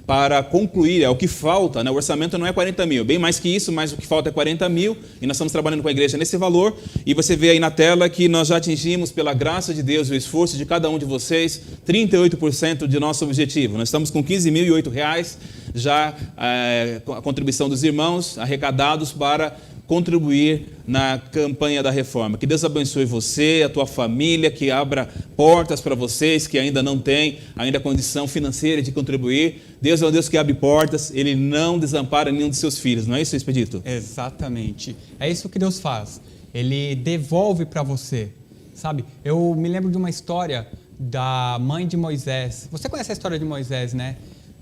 para concluir, é o que falta, né? O orçamento não é 40 mil, bem mais que isso, mas o que falta é 40 mil, e nós estamos trabalhando com a igreja nesse valor, e você vê aí na tela que nós já atingimos, pela graça de Deus e o esforço de cada um de vocês, 38% de nosso objetivo. Nós estamos com R$15.008, já a contribuição dos irmãos arrecadados para contribuir na campanha da reforma. Que Deus abençoe você, a tua família, que abra portas para vocês que ainda não têm ainda a condição financeira de contribuir. Deus é um Deus que abre portas, Ele não desampara nenhum de seus filhos, não é isso, Expedito? Exatamente. É isso que Deus faz. Ele devolve para você, sabe? Eu me lembro de uma história da mãe de Moisés. Você conhece a história de Moisés, né?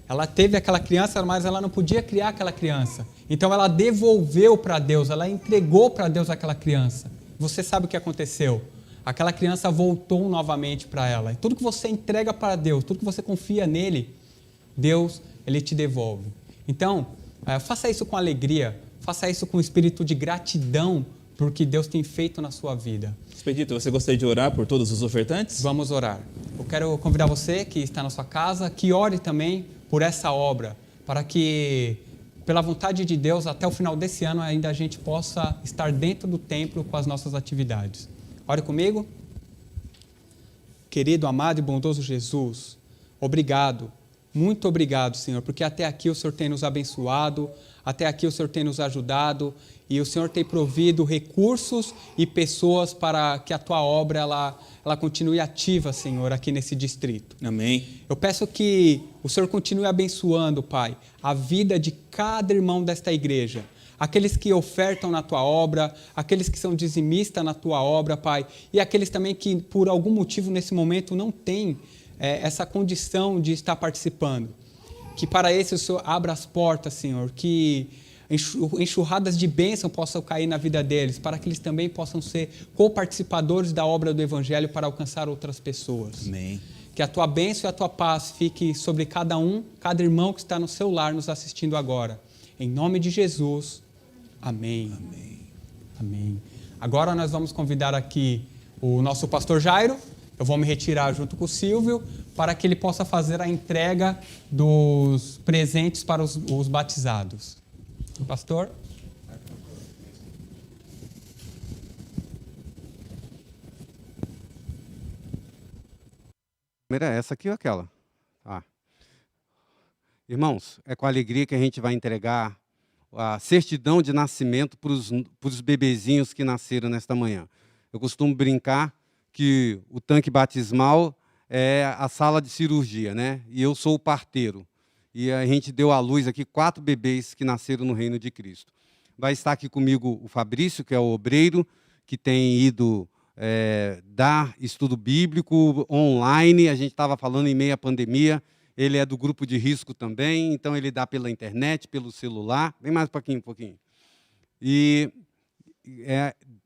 Ela teve aquela criança, mas ela não podia criar aquela criança. Então ela devolveu para Deus, ela entregou para Deus aquela criança. Você sabe o que aconteceu? Aquela criança voltou novamente para ela. E tudo que você entrega para Deus, tudo que você confia nele, Deus, Ele te devolve. Então, faça isso com alegria, faça isso com espírito de gratidão por que Deus tem feito na sua vida. Expedito, você gostaria de orar por todos os ofertantes? Vamos orar. Eu quero convidar você que está na sua casa, que ore também por essa obra, para que, pela vontade de Deus, até o final desse ano ainda a gente possa estar dentro do templo com as nossas atividades. Ore comigo. Querido, amado e bondoso Jesus, obrigado, muito obrigado, Senhor, porque até aqui o Senhor tem nos abençoado, até aqui o Senhor tem nos ajudado e o Senhor tem provido recursos e pessoas para que a Tua obra ela continue ativa, Senhor, aqui nesse distrito. Amém. Eu peço que o Senhor continue abençoando, Pai, a vida de cada irmão desta igreja. Aqueles que ofertam na Tua obra, aqueles que são dizimistas na Tua obra, Pai, e aqueles também que, por algum motivo, nesse momento, não têm essa condição de estar participando. Que para esse o Senhor abra as portas, Senhor, que enxurradas de bênção possam cair na vida deles, para que eles também possam ser coparticipadores da obra do Evangelho para alcançar outras pessoas. Amém. Que a Tua bênção e a Tua paz fique sobre cada irmão que está no seu lar nos assistindo agora. Em nome de Jesus. Amém. Amém. Amém. Agora nós vamos convidar aqui o nosso pastor Jairo. Eu vou me retirar junto com o Silvio para que ele possa fazer a entrega dos presentes para os batizados. Pastor? Primeira é essa aqui ou aquela? Ah. Irmãos, é com alegria que a gente vai entregar a certidão de nascimento para os bebezinhos que nasceram nesta manhã. Eu costumo brincar que o tanque batismal é a sala de cirurgia, né? E eu sou o parteiro. E a gente deu à luz aqui 4 bebês que nasceram no reino de Cristo. Vai estar aqui comigo o Fabrício, que é o obreiro, que tem ido dar estudo bíblico online. A gente estava falando em meio à pandemia. Ele é do grupo de risco também, então ele dá pela internet, pelo celular. Vem mais um pouquinho. E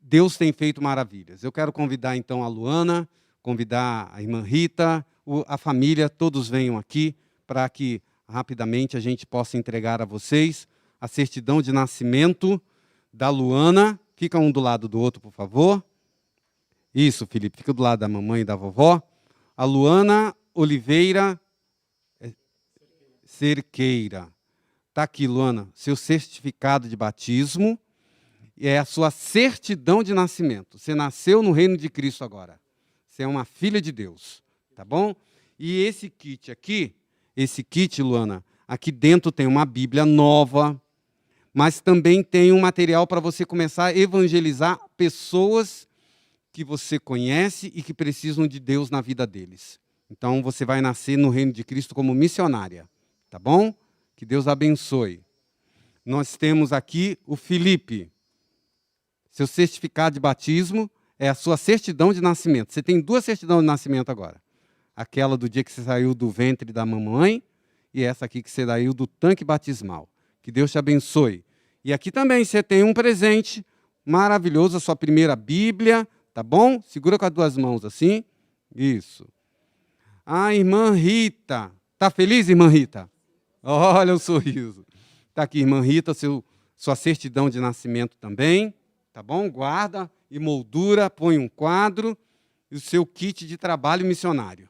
Deus tem feito maravilhas. Eu quero convidar, então, a Luana, convidar a irmã Rita, a família, todos venham aqui para que, rapidamente, a gente possa entregar a vocês a certidão de nascimento da Luana. Fica um do lado do outro, por favor. Isso, Felipe, fica do lado da mamãe e da vovó. A Luana Oliveira Cerqueira. Está aqui, Luana, seu certificado de batismo. É a sua certidão de nascimento. Você nasceu no reino de Cristo agora. Você é uma filha de Deus, tá bom? E esse kit, Luana, aqui dentro tem uma Bíblia nova, mas também tem um material para você começar a evangelizar pessoas que você conhece e que precisam de Deus na vida deles. Então, você vai nascer no reino de Cristo como missionária, tá bom? Que Deus abençoe. Nós temos aqui o Felipe. Seu certificado de batismo é a sua certidão de nascimento. Você tem 2 certidões de nascimento agora. Aquela do dia que você saiu do ventre da mamãe e essa aqui que você saiu do tanque batismal. Que Deus te abençoe. E aqui também você tem um presente maravilhoso, a sua primeira Bíblia, tá bom? Segura com as 2 mãos assim. Isso. A irmã Rita. Tá feliz, irmã Rita? Olha o sorriso. Tá aqui, irmã Rita, sua certidão de nascimento também. Tá bom? Guarda e moldura, põe um quadro e o seu kit de trabalho missionário.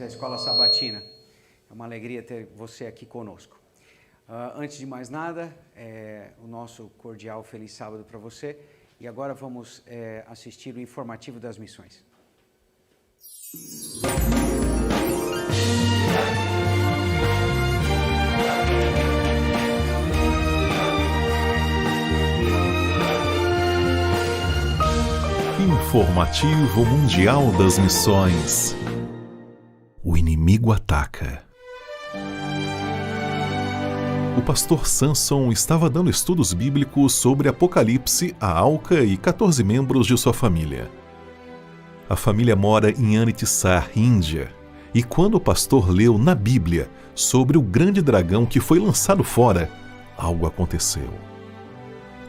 A Escola Sabatina. É uma alegria ter você aqui conosco. Antes de mais nada, o nosso cordial feliz sábado para você. E agora vamos assistir o informativo das missões. Informativo Mundial das Missões. O inimigo ataca. O pastor Samson estava dando estudos bíblicos sobre Apocalipse a Alca e 14 membros de sua família. A família mora em Amritsar, Índia, e quando o pastor leu na Bíblia sobre o grande dragão que foi lançado fora, algo aconteceu.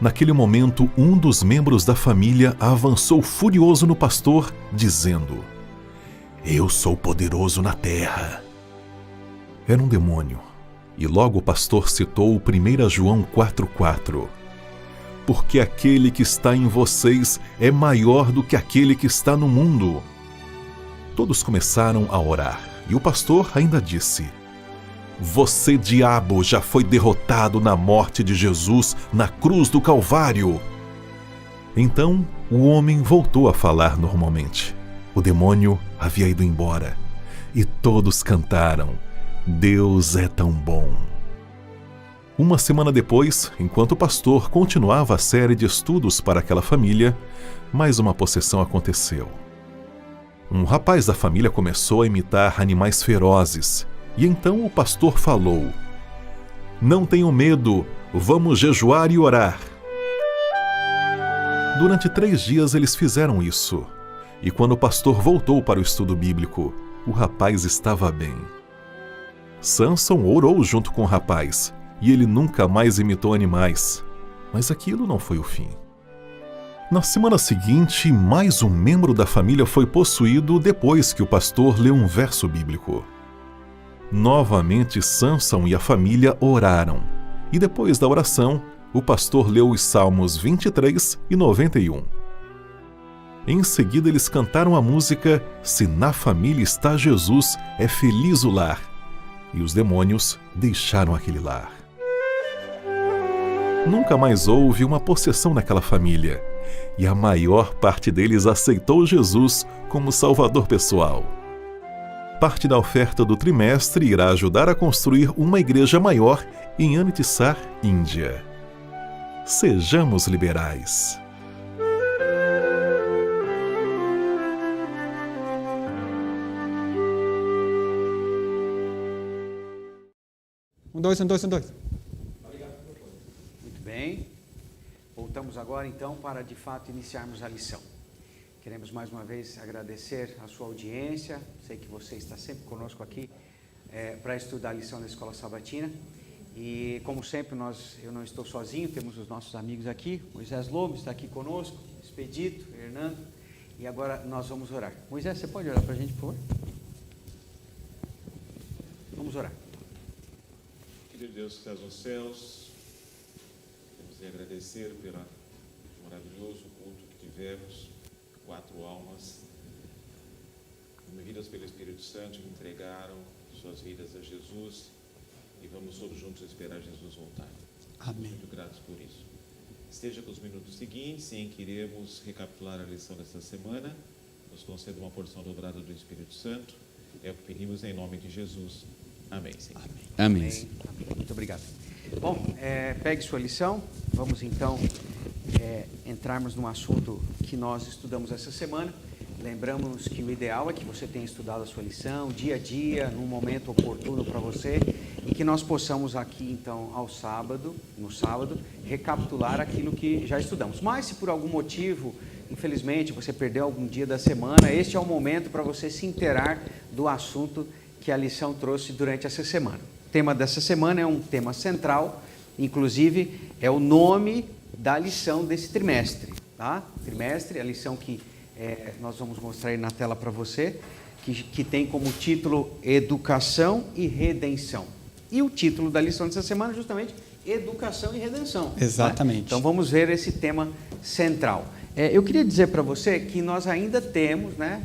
Naquele momento, um dos membros da família avançou furioso no pastor, dizendo: "Eu sou poderoso na terra." Era um demônio. E logo o pastor citou 1 João 4,4. "Porque aquele que está em vocês é maior do que aquele que está no mundo." Todos começaram a orar, e o pastor ainda disse: "Você, diabo, já foi derrotado na morte de Jesus na cruz do Calvário." Então, o homem voltou a falar normalmente. O demônio havia ido embora. E todos cantaram: "Deus é tão bom." Uma semana depois, enquanto o pastor continuava a série de estudos para aquela família, mais uma possessão aconteceu. Um rapaz da família começou a imitar animais ferozes. E então o pastor falou: "Não tenham medo, vamos jejuar e orar." Durante 3 dias eles fizeram isso. E quando o pastor voltou para o estudo bíblico, o rapaz estava bem. Samson orou junto com o rapaz, e ele nunca mais imitou animais. Mas aquilo não foi o fim. Na semana seguinte, mais um membro da família foi possuído depois que o pastor leu um verso bíblico. Novamente, Samson e a família oraram. E depois da oração, o pastor leu os Salmos 23 e 91. Em seguida, eles cantaram a música "Se na família está Jesus, é feliz o lar." E os demônios deixaram aquele lar. Nunca mais houve uma possessão naquela família. E a maior parte deles aceitou Jesus como salvador pessoal. Parte da oferta do trimestre irá ajudar a construir uma igreja maior em Amritsar, Índia. Sejamos liberais. Um, dois. Muito bem. Voltamos agora, então, para, de fato, iniciarmos a lição. Queremos, mais uma vez, agradecer a sua audiência. Sei que você está sempre conosco aqui para estudar a lição da Escola Sabatina. E, como sempre, eu não estou sozinho, temos os nossos amigos aqui. Moisés Lobo está aqui conosco, Expedito, Hernando. E agora nós vamos orar. Moisés, você pode orar para a gente, por favor? Vamos orar. Querido Deus que estás nos céus, queremos lhe agradecer pelo maravilhoso culto que tivemos. 4 almas, movidas pelo Espírito Santo, que entregaram suas vidas a Jesus, e vamos todos juntos esperar Jesus voltar. Amém. Muito gratos por isso. Esteja com os minutos seguintes, em que iremos recapitular a lição desta semana. Nos conceda uma porção dobrada do Espírito Santo. É o que pedimos em nome de Jesus. Amém, Senhor. Amém. Amém. Muito obrigado. Bom, pegue sua lição. Vamos então entrarmos num assunto que nós estudamos essa semana. Lembramos que o ideal é que você tenha estudado a sua lição dia a dia, num momento oportuno para você, e que nós possamos aqui então no sábado, recapitular aquilo que já estudamos. Mas se por algum motivo, infelizmente, você perdeu algum dia da semana, este é o momento para você se inteirar do assunto que a lição trouxe durante essa semana. O tema dessa semana é um tema central, inclusive é o nome da lição desse trimestre, tá? Trimestre, a lição que nós vamos mostrar aí na tela para você, que tem como título Educação e Redenção. E o título da lição dessa semana é justamente Educação e Redenção. Exatamente. Né? Então vamos ver esse tema central. Eu queria dizer para você que nós ainda temos, né,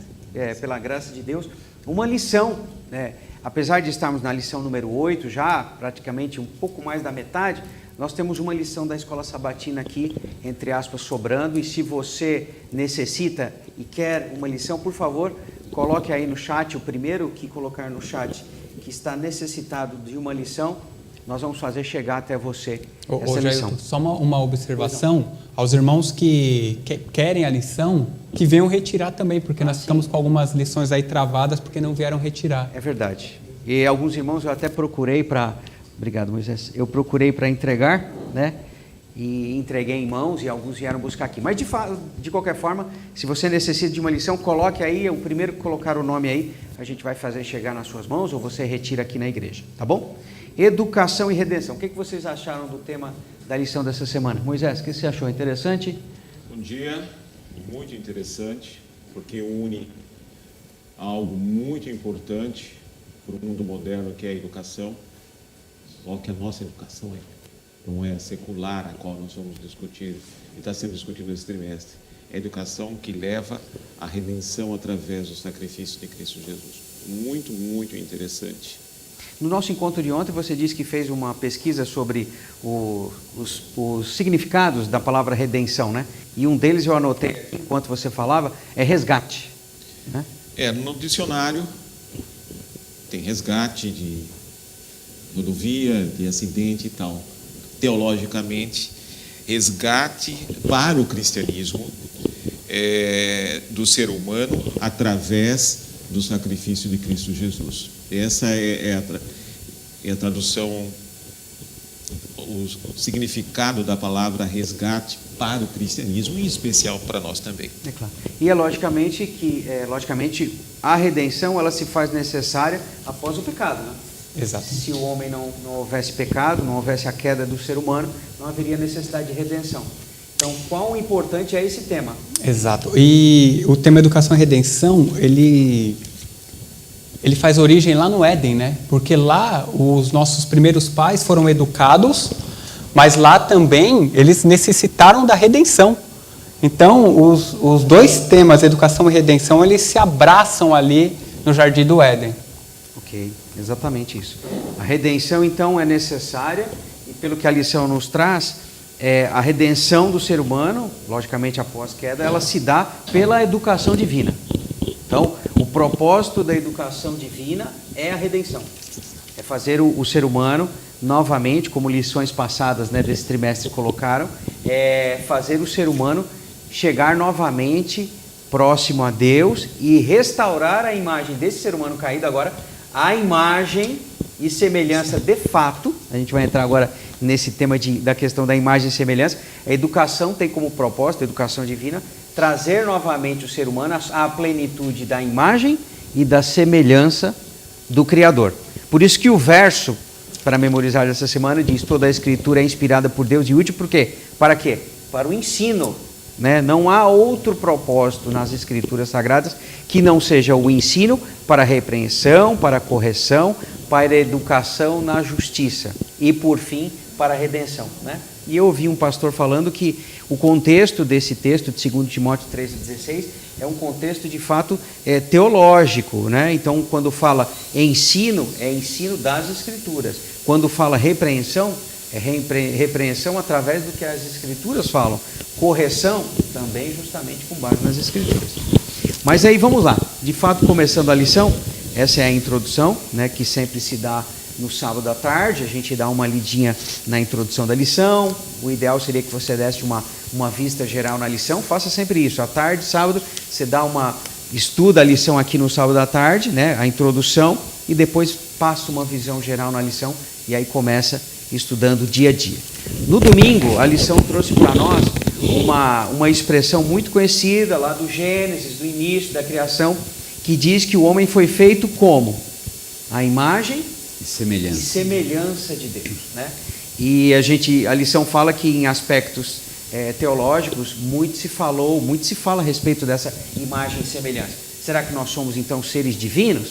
pela graça de Deus, uma lição, né? Apesar de estarmos na lição número 8 já, praticamente um pouco mais da metade, nós temos uma lição da Escola Sabatina aqui, entre aspas, sobrando, e se você necessita e quer uma lição, por favor, coloque aí no chat, o primeiro que colocar no chat que está necessitado de uma lição, nós vamos fazer chegar até você essa lição. Jailton, só uma observação aos irmãos que querem a lição, que venham retirar também, porque nós ficamos com algumas lições aí travadas porque não vieram retirar. É verdade. E alguns irmãos eu até procurei para... Obrigado, Moisés. Eu procurei para entregar, né? E entreguei em mãos e alguns vieram buscar aqui. Mas de qualquer forma, se você necessita de uma lição, coloque aí, o primeiro que colocar o nome aí, a gente vai fazer chegar nas suas mãos ou você retira aqui na igreja, tá bom? Educação e redenção. O que vocês acharam do tema da lição dessa semana? Moisés, o que você achou? Interessante? Bom dia, muito interessante, porque une algo muito importante para o mundo moderno, que é a educação. Só que a nossa educação não é a secular, a qual nós vamos discutir, e está sendo discutido nesse trimestre. É a educação que leva à redenção através do sacrifício de Cristo Jesus. Muito, muito interessante. No nosso encontro de ontem, você disse que fez uma pesquisa sobre os significados da palavra redenção, né? E um deles eu anotei, enquanto você falava, é resgate, né? No dicionário tem resgate de rodovia, de acidente e tal. Teologicamente, resgate para o cristianismo do ser humano através do sacrifício de Cristo Jesus. Essa é a tradução, o significado da palavra resgate para o cristianismo, em especial para nós também. É claro. E logicamente, a redenção ela se faz necessária após o pecado, né? Exato. Se o homem não houvesse pecado, não houvesse a queda do ser humano, não haveria necessidade de redenção. Então, quão importante é esse tema? Exato. E o tema educação e redenção, ele faz origem lá no Éden, né? Porque lá os nossos primeiros pais foram educados, mas lá também eles necessitaram da redenção. Então, os dois temas, educação e redenção, eles se abraçam ali no Jardim do Éden. Ok, exatamente isso. A redenção, então, é necessária, e pelo que a lição nos traz, a redenção do ser humano, logicamente após queda, ela se dá pela educação divina. Então, o propósito da educação divina é a redenção. É fazer o ser humano, novamente, como lições passadas, né, desse trimestre colocaram, fazer o ser humano chegar novamente próximo a Deus e restaurar a imagem desse ser humano caído agora, a imagem e semelhança de fato. A gente vai entrar agora nesse tema da questão da imagem e semelhança. A educação tem como propósito, a educação divina, trazer novamente o ser humano à plenitude da imagem e da semelhança do Criador. Por isso que o verso, para memorizar dessa semana, diz: toda a Escritura é inspirada por Deus e útil, por quê? Para quê? Para o ensino, né? Não há outro propósito nas Escrituras Sagradas que não seja o ensino, para a repreensão, para a correção, para a educação na justiça e, por fim, para a redenção, né? E eu ouvi um pastor falando que o contexto desse texto de 2 Timóteo 3,16 é um contexto de fato teológico, né? Então, quando fala ensino, é ensino das Escrituras. Quando fala repreensão, é repreensão através do que as Escrituras falam. Correção, também justamente com base nas Escrituras. Mas aí vamos lá, de fato, começando a lição, essa é a introdução, né, que sempre se dá no sábado à tarde. A gente dá uma lidinha na introdução da lição. O ideal seria que você desse uma vista geral na lição. Faça sempre isso, à tarde, sábado, você estuda a lição aqui no sábado à tarde, né, a introdução, e depois passa uma visão geral na lição, e aí começa estudando dia a dia. No domingo, a lição trouxe para nós uma expressão muito conhecida lá do Gênesis, do início da criação, que diz que o homem foi feito como? A imagem e semelhança de Deus, né? E a lição fala que em aspectos teológicos muito se fala a respeito dessa imagem e semelhança. Será que nós somos então seres divinos?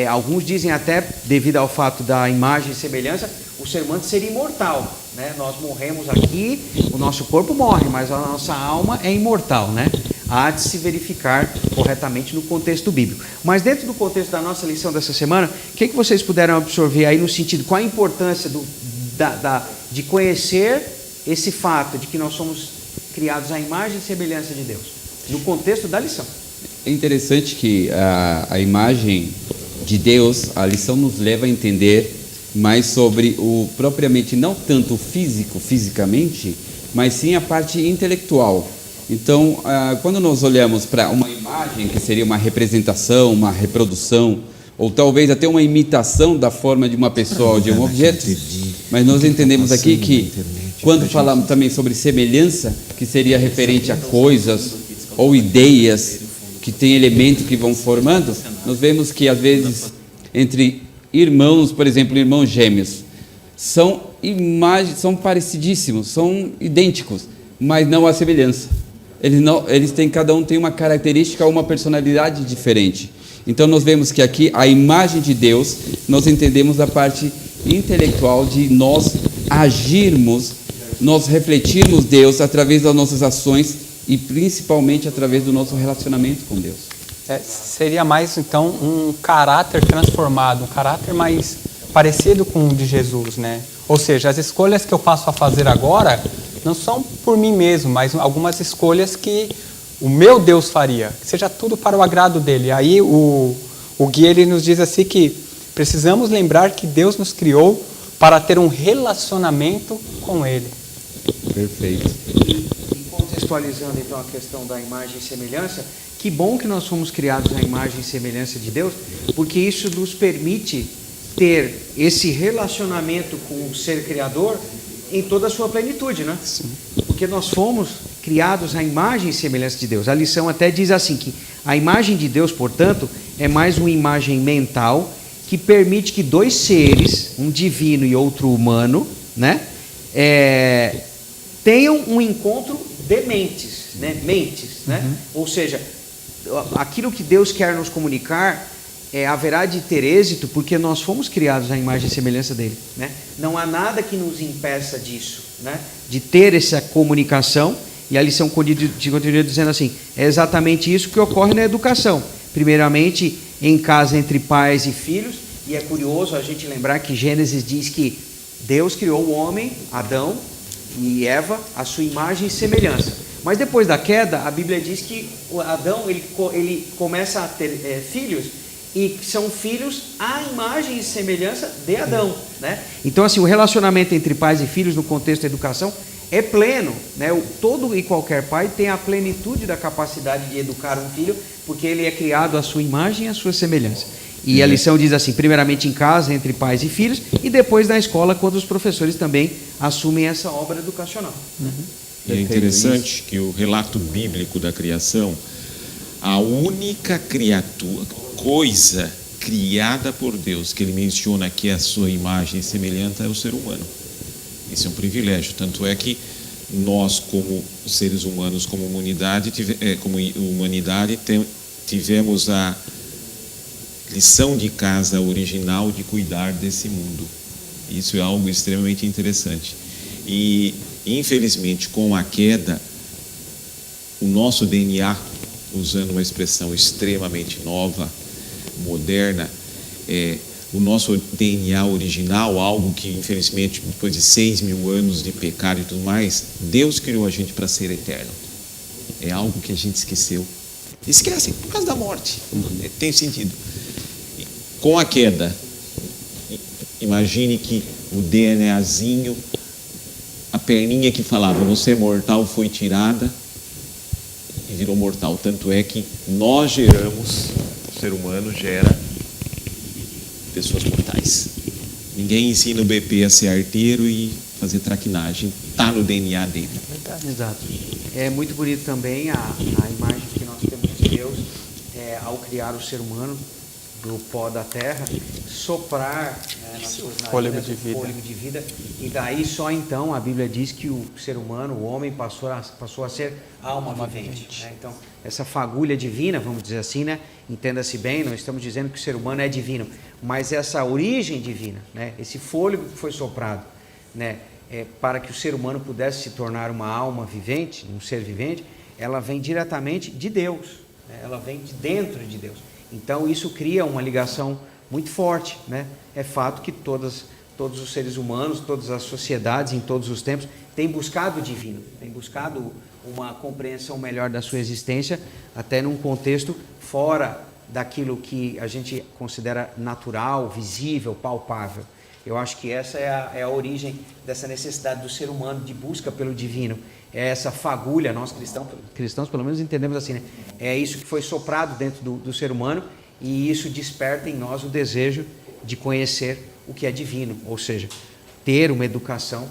Alguns dizem até, devido ao fato da imagem e semelhança, o ser humano seria imortal, né? Nós morremos aqui, o nosso corpo morre, mas a nossa alma é imortal, né? há de se verificar corretamente no contexto bíblico. Mas dentro do contexto da nossa lição dessa semana, o que vocês puderam absorver aí no sentido, qual a importância de conhecer esse fato de que nós somos criados à imagem e semelhança de Deus, no contexto da lição? É interessante que a imagem de Deus, a lição nos leva a entender mais sobre o propriamente, não tanto o físico, fisicamente, mas sim a parte intelectual. Então, quando nós olhamos para uma imagem, que seria uma representação, uma reprodução, ou talvez até uma imitação da forma de uma pessoa ou de um objeto, mas nós entendemos aqui que, quando falamos também sobre semelhança, que seria referente a coisas ou ideias que têm elementos que vão formando, nós vemos que, às vezes, entre irmãos, por exemplo, irmãos gêmeos, são parecidíssimos, são idênticos, mas não há semelhança. Eles têm, cada um tem uma característica, uma personalidade diferente. Então nós vemos que aqui a imagem de Deus, nós entendemos a parte intelectual de nós agirmos, nós refletirmos Deus através das nossas ações e principalmente através do nosso relacionamento com Deus. Seria mais, então, um caráter transformado, um caráter mais parecido com o de Jesus, né? Ou seja, as escolhas que eu passo a fazer agora não são por mim mesmo, mas algumas escolhas que o meu Deus faria, que seja tudo para o agrado dele. Aí o Gui, ele nos diz assim que precisamos lembrar que Deus nos criou para ter um relacionamento com ele. Perfeito. Contextualizando então a questão da imagem e semelhança, que bom que nós fomos criados à imagem e semelhança de Deus, porque isso nos permite ter esse relacionamento com o ser criador em toda a sua plenitude, né? Sim. Porque nós fomos criados à imagem e semelhança de Deus. A lição até diz assim que a imagem de Deus, portanto, é mais uma imagem mental que permite que dois seres, um divino e outro humano, né, tenham um encontro de mentes, né? Ou seja, aquilo que Deus quer nos comunicar haverá de ter êxito porque nós fomos criados à imagem e semelhança dele, né? Não há nada que nos impeça disso, né? De ter essa comunicação. E a lição continua dizendo assim, é exatamente isso que ocorre na educação. Primeiramente, em casa entre pais e filhos, e é curioso a gente lembrar que Gênesis diz que Deus criou o homem, Adão e Eva, à sua imagem e semelhança. Mas depois da queda, a Bíblia diz que o Adão ele começa a ter filhos, e são filhos à imagem e semelhança de Adão, né? Então, assim, o relacionamento entre pais e filhos no contexto da educação é pleno, né? Todo e qualquer pai tem a plenitude da capacidade de educar um filho, porque ele é criado à sua imagem e à sua semelhança. E a lição diz assim, primeiramente em casa, entre pais e filhos, e depois na escola, quando os professores também assumem essa obra educacional. E é interessante que o relato bíblico da criação, a única coisa criada por Deus que ele menciona que é a sua imagem e semelhança é o ser humano. Esse é um privilégio, tanto é que nós, como seres humanos, como humanidade, tivemos a lição de casa original de cuidar desse mundo. Isso é algo extremamente interessante. E, infelizmente, com a queda, o nosso DNA, usando uma expressão extremamente nova, moderna, o nosso DNA original, algo que, infelizmente, depois de 6.000 anos de pecado e tudo mais, Deus criou a gente para ser eterno. É algo que a gente esqueceu. Esquece, por causa da morte. Tem sentido. Com a queda, imagine que o DNAzinho, a perninha que falava, você é mortal, foi tirada e virou mortal. Tanto é que nós geramos, o ser humano gera pessoas mortais. Ninguém ensina o BP a ser arteiro e fazer traquinagem. Está no DNA dele. Exato. É muito bonito também a imagem que nós temos de Deus ao criar o ser humano do pó da terra, soprar nas suas narinas o fôlego de vida, e daí só então a Bíblia diz que o ser humano, o homem, passou a ser alma vivente. Né? Então, essa fagulha divina, vamos dizer assim, né? Entenda-se bem, não estamos dizendo que o ser humano é divino, mas essa origem divina, né? Esse fôlego que foi soprado, né? Para que o ser humano pudesse se tornar uma alma vivente, um ser vivente, ela vem diretamente de Deus, né? Ela vem de dentro de Deus. Então isso cria uma ligação muito forte, né? É fato que todos os seres humanos, todas as sociedades, em todos os tempos, têm buscado o divino, têm buscado uma compreensão melhor da sua existência, até num contexto fora daquilo que a gente considera natural, visível, palpável. Eu acho que essa é a origem dessa necessidade do ser humano de busca pelo divino. É essa fagulha, nós cristãos pelo menos entendemos assim, né? É isso que foi soprado dentro do ser humano, e isso desperta em nós o desejo de conhecer o que é divino, ou seja, ter uma educação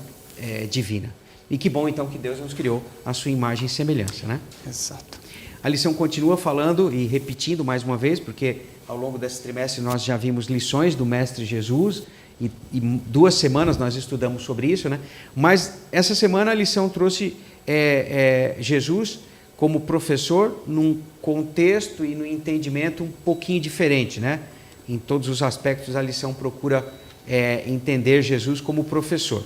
divina. E que bom então que Deus nos criou a sua imagem e semelhança, né? Exato. A lição continua falando e repetindo mais uma vez, porque ao longo desse trimestre nós já vimos lições do Mestre Jesus, e 2 semanas nós estudamos sobre isso, né? Mas essa semana a lição trouxe Jesus como professor num contexto e no entendimento um pouquinho diferente, né? Em todos os aspectos a lição procura entender Jesus como professor.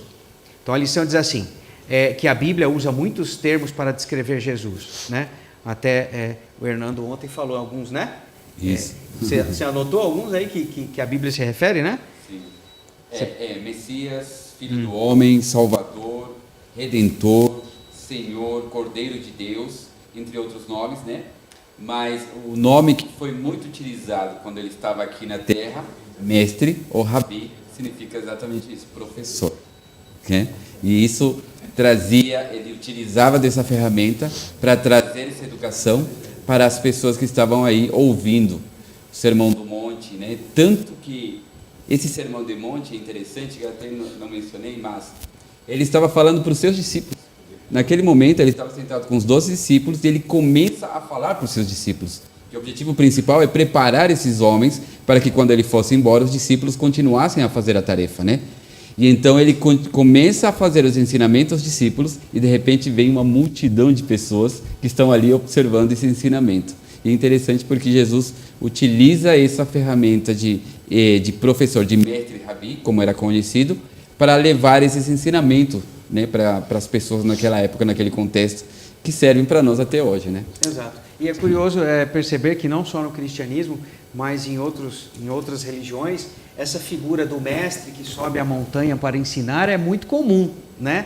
Então a lição diz assim, que a Bíblia usa muitos termos para descrever Jesus, né? Até o Hernando ontem falou alguns, né? Isso. Você anotou alguns aí que a Bíblia se refere, né? Sim. Messias, Filho do Homem, Salvador, Redentor, Senhor, Cordeiro de Deus, entre outros nomes, né? Mas o nome que foi muito utilizado quando ele estava aqui na Terra, mestre ou rabi, significa exatamente isso, professor. Okay? E isso ele utilizava dessa ferramenta para trazer essa educação para as pessoas que estavam aí ouvindo o Sermão do Monte, né? Tanto que esse Sermão do Monte é interessante, que eu até não mencionei, mas ele estava falando para os seus discípulos. Naquele momento, ele estava sentado com os 12 discípulos e ele começa a falar para os seus discípulos. E o objetivo principal é preparar esses homens para que, quando ele fosse embora, os discípulos continuassem a fazer a tarefa, né? E então ele começa a fazer os ensinamentos aos discípulos e, de repente, vem uma multidão de pessoas que estão ali observando esse ensinamento. E é interessante porque Jesus utiliza essa ferramenta de professor, de mestre rabi, como era conhecido, para levar esses ensinamentos, né, para as pessoas naquela época, naquele contexto, que servem para nós até hoje, né? Exato. E é curioso perceber que não só no cristianismo, mas em outras religiões, essa figura do mestre que sobe a montanha para ensinar é muito comum, né?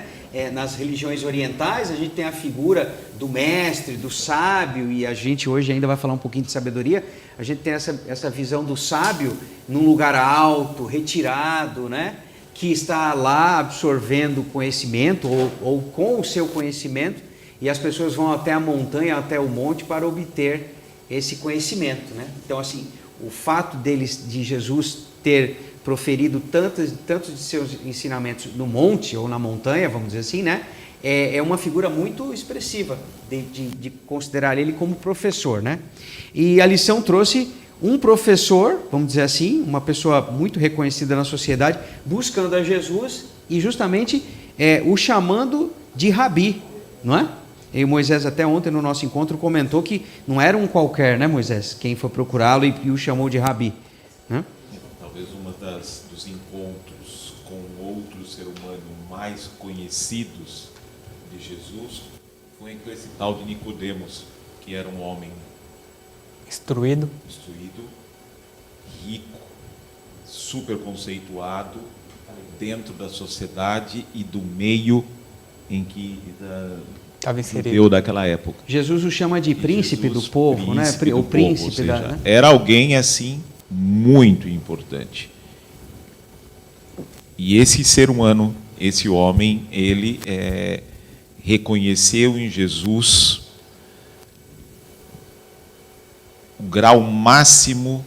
Nas religiões orientais, a gente tem a figura do mestre, do sábio, e a gente hoje ainda vai falar um pouquinho de sabedoria. A gente tem essa visão do sábio num lugar alto, retirado, né? Que está lá absorvendo conhecimento ou com o seu conhecimento, e as pessoas vão até a montanha, até o monte para obter esse conhecimento, né? Então, assim, o fato de Jesus ter proferido tantos de seus ensinamentos no monte ou na montanha, vamos dizer assim, né? É uma figura muito expressiva de considerar ele como professor, né? E a lição trouxe um professor, vamos dizer assim, uma pessoa muito reconhecida na sociedade, buscando a Jesus e justamente o chamando de rabi, não é? E Moisés até ontem no nosso encontro comentou que não era um qualquer, né, Moisés? Quem foi procurá-lo e o chamou de rabi, né? Talvez uma dos encontros com outro ser humano mais conhecidos de Jesus foi com esse tal de Nicodemos, que era um homem Instruído, rico, super conceituado dentro da sociedade e do meio em que estava inserido judeu daquela época. Jesus o chama de príncipe do povo, né? O príncipe seja, né? Era alguém assim muito importante. E esse ser humano, esse homem, ele reconheceu em Jesus o grau máximo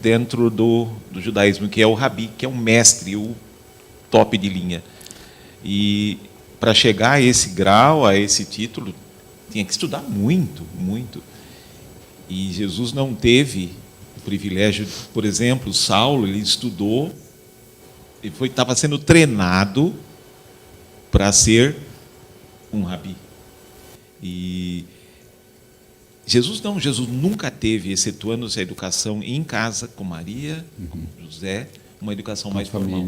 dentro do judaísmo, que é o rabi, que é o mestre, o top de linha. E para chegar a esse grau, a esse título, tinha que estudar muito, muito. E Jesus não teve o privilégio, por exemplo, Saulo, ele estudou, ele estava sendo treinado para ser um rabi. E Jesus nunca teve, excetuando-se a educação em casa com Maria, com José, uma educação mais formal.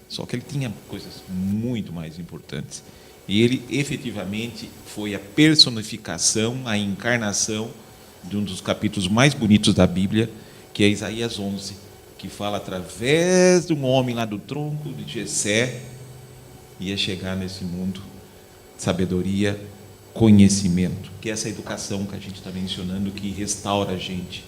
Só que ele tinha coisas muito mais importantes. E ele efetivamente foi a personificação, a encarnação de um dos capítulos mais bonitos da Bíblia, que é Isaías 11, que fala através de um homem lá do tronco de Jessé, ia chegar nesse mundo sabedoria, conhecimento, que é essa educação que a gente está mencionando, que restaura a gente.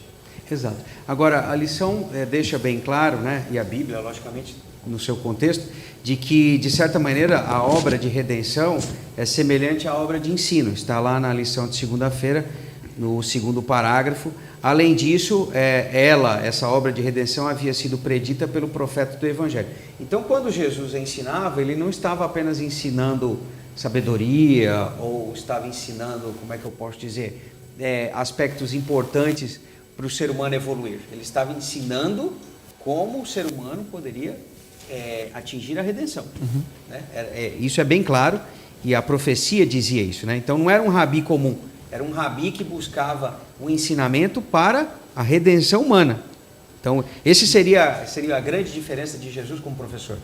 Exato. Agora, a lição deixa bem claro, né, e a Bíblia, logicamente, no seu contexto, de que, de certa maneira, a obra de redenção é semelhante à obra de ensino. Está lá na lição de segunda-feira, no 2º parágrafo. Além disso, essa obra de redenção havia sido predita pelo profeta do Evangelho. Então, quando Jesus ensinava, ele não estava apenas ensinando sabedoria, ou estava ensinando, como é que eu posso dizer, aspectos importantes para o ser humano evoluir. Ele estava ensinando como o ser humano poderia atingir a redenção. Né? Isso é bem claro, e a profecia dizia isso. Né? Então, não era um rabi comum, era um rabi que buscava um ensinamento para a redenção humana. Então, esse seria a grande diferença de Jesus como professor.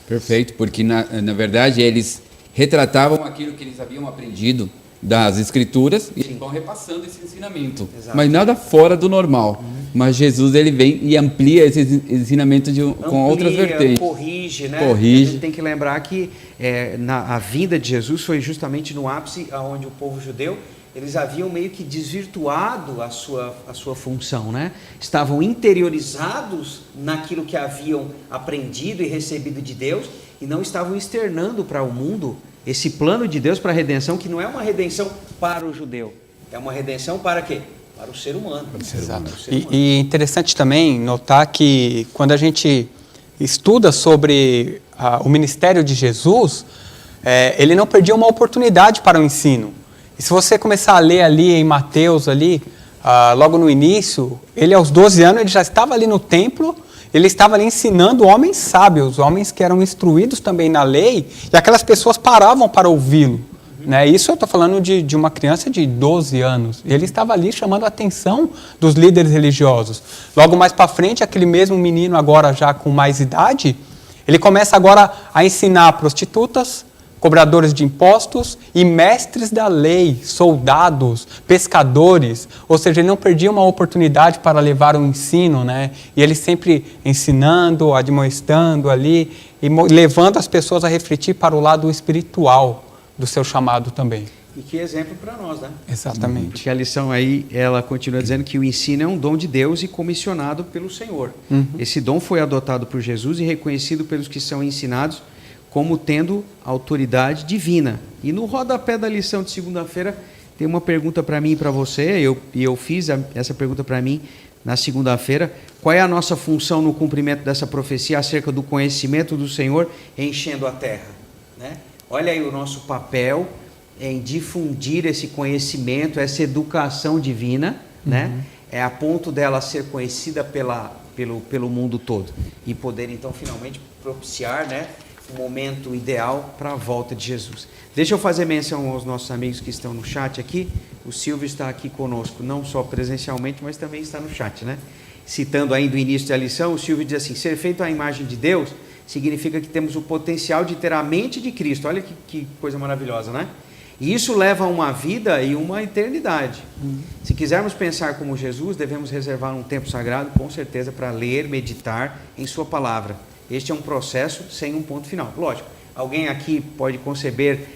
Perfeito, porque na verdade eles retratavam aquilo que eles haviam aprendido das Escrituras e eles vão repassando esse ensinamento. Exato. Mas nada fora do normal. Mas Jesus ele vem e amplia esse ensinamento com outras vertentes. Corrige, né? Corrige. A gente tem que lembrar que a vinda de Jesus foi justamente no ápice onde o povo judeu, eles haviam meio que desvirtuado a sua função, né? Estavam interiorizados naquilo que haviam aprendido e recebido de Deus e não estavam externando para o mundo esse plano de Deus para a redenção, que não é uma redenção para o judeu, é uma redenção para quê? Para o ser humano. Exato. E interessante também notar que quando a gente estuda sobre o ministério de Jesus, ele não perdia uma oportunidade para o ensino. E se você começar a ler ali em Mateus, logo no início, ele aos 12 anos ele já estava ali no templo, ele estava ali ensinando homens sábios, homens que eram instruídos também na lei, e aquelas pessoas paravam para ouvi-lo. Né? Isso eu estou falando de uma criança de 12 anos. Ele estava ali chamando a atenção dos líderes religiosos. Logo mais para frente, aquele mesmo menino agora já com mais idade, ele começa agora a ensinar prostitutas, cobradores de impostos e mestres da lei, soldados, pescadores, ou seja, ele não perdia uma oportunidade para levar o ensino, né? E ele sempre ensinando, admoestando ali e levando as pessoas a refletir para o lado espiritual do seu chamado também. E que exemplo para nós, né? Exatamente. Porque a lição aí, ela continua dizendo que o ensino é um dom de Deus e comissionado pelo Senhor. Esse dom foi adotado por Jesus e reconhecido pelos que são ensinados como tendo autoridade divina. E no rodapé da lição de segunda-feira tem uma pergunta para mim e para você, eu fiz essa pergunta para mim na segunda-feira: qual é a nossa função no cumprimento dessa profecia acerca do conhecimento do Senhor enchendo a terra? Né? Olha aí o nosso papel em difundir esse conhecimento, essa educação divina, né? A ponto dela ser conhecida pelo mundo todo e poder então finalmente propiciar, né, o momento ideal para a volta de Jesus. Deixa eu fazer menção aos nossos amigos que estão no chat aqui. O Silvio está aqui conosco, não só presencialmente, mas também está no chat, né? Citando ainda o início da lição, o Silvio diz assim: ser feito à imagem de Deus significa que temos o potencial de ter a mente de Cristo. Olha que coisa maravilhosa, né? E isso leva a uma vida e uma eternidade. Se quisermos pensar como Jesus, devemos reservar um tempo sagrado, com certeza, para ler, meditar em sua palavra. Este é um processo sem um ponto final. Lógico, alguém aqui pode conceber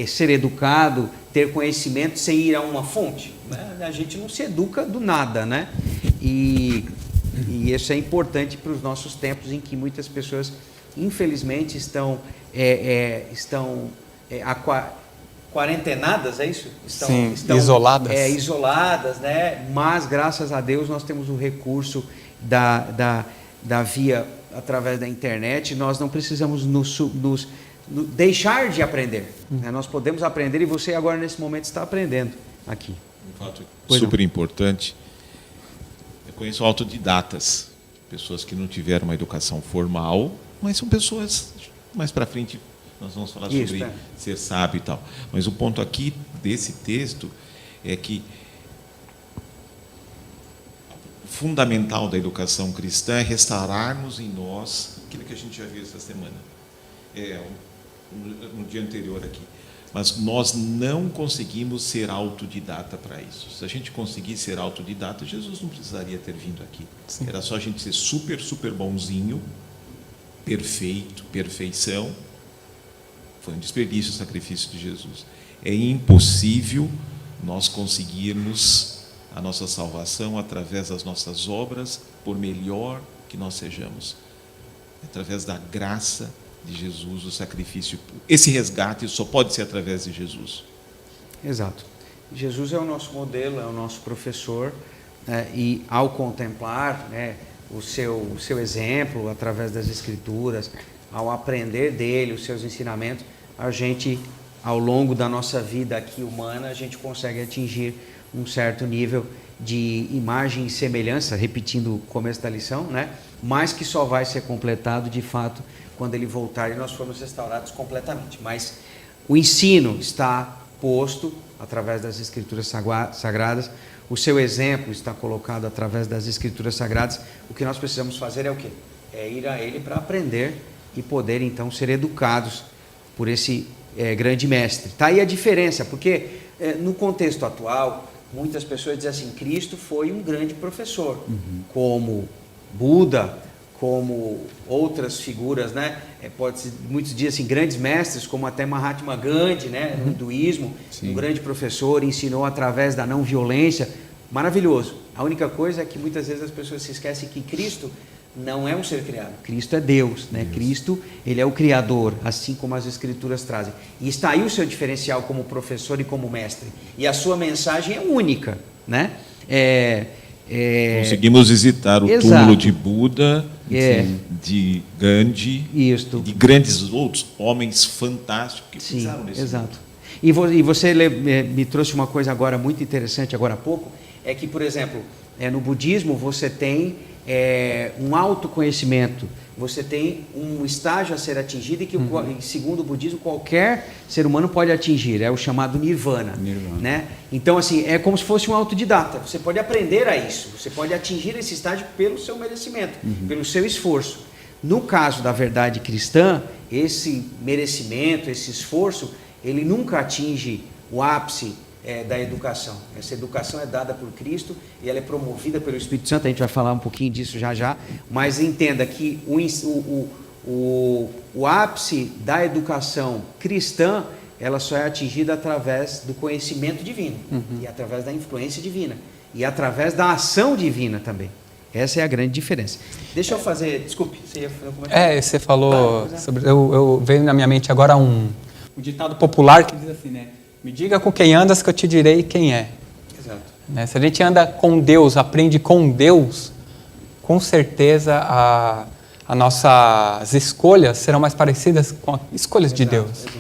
ser educado, ter conhecimento sem ir a uma fonte, né? A gente não se educa do nada, né? E isso é importante para os nossos tempos em que muitas pessoas, infelizmente, estão quarentenadas, é isso? Sim, isoladas. Isoladas, né? Mas, graças a Deus, nós temos o recurso da via através da internet. Nós não precisamos nos deixar de aprender. Né? Nós podemos aprender, e você agora, nesse momento, está aprendendo aqui. Um fato super importante. Eu conheço autodidatas, pessoas que não tiveram uma educação formal, mas são pessoas, mais para frente, nós vamos falar sobre ser sábio e tal. Mas o ponto aqui desse texto é que o fundamental da educação cristã é restaurarmos em nós aquilo que a gente já viu essa semana, no dia anterior aqui. Mas nós não conseguimos ser autodidata para isso. Se a gente conseguir ser autodidata, Jesus não precisaria ter vindo aqui. Sim. Era só a gente ser super, super bonzinho, perfeito, perfeição. Foi um desperdício o sacrifício de Jesus. É impossível nós conseguirmos a nossa salvação através das nossas obras, por melhor que nós sejamos. Através da graça de Jesus, o sacrifício. Esse resgate só pode ser através de Jesus. Exato. Jesus é o nosso modelo, é o nosso professor, né? E ao contemplar, né, o seu exemplo através das Escrituras, ao aprender dele, os seus ensinamentos, a gente, ao longo da nossa vida aqui humana, a gente consegue atingir um certo nível de imagem e semelhança, repetindo o começo da lição, né? Mas que só vai ser completado de fato quando ele voltar e nós formos restaurados completamente. Mas o ensino está posto através das Escrituras Sagradas, o seu exemplo está colocado através das Escrituras Sagradas. O que nós precisamos fazer é o quê? É ir a ele para aprender e poder então ser educados por esse grande mestre. Está aí a diferença, porque no contexto atual, muitas pessoas dizem assim, Cristo foi um grande professor, como Buda, como outras figuras, né? Muitos dizem assim, grandes mestres, como até Mahatma Gandhi, né? No hinduísmo, um grande professor, ensinou através da não violência, maravilhoso. A única coisa é que muitas vezes as pessoas se esquecem que Cristo não é um ser criado, Cristo é Deus, né? Cristo, ele é o Criador, assim como as Escrituras trazem. E está aí o seu diferencial como professor e como mestre. E a sua mensagem é única, né? Conseguimos visitar o túmulo de Buda, de Gandhi, de grandes outros homens fantásticos que pisaram nesse mundo. E você me trouxe uma coisa agora muito interessante, agora há pouco, é que, por exemplo, no budismo você tem um autoconhecimento, você tem um estágio a ser atingido e que, segundo o budismo, qualquer ser humano pode atingir, é o chamado nirvana. Né? Então, assim, é como se fosse um autodidata, você pode aprender a isso, você pode atingir esse estágio pelo seu merecimento, pelo seu esforço. No caso da verdade cristã, esse merecimento, esse esforço, ele nunca atinge o ápice da educação. Essa educação é dada por Cristo e ela é promovida pelo Espírito Santo. A gente vai falar um pouquinho disso já, mas entenda que o ápice da educação cristã, ela só é atingida através do conhecimento divino e através da influência divina e através da ação divina também. Essa é a grande diferença. Deixa eu fazer... Desculpe, você ia fazer um comentário? Você falou sobre... Eu veio na minha mente agora um ditado popular que diz assim, né? Me diga com quem andas que eu te direi quem é. Exato. Né? Se a gente anda com Deus, aprende com Deus, com certeza as nossas escolhas serão mais parecidas com as escolhas de Deus. Exato.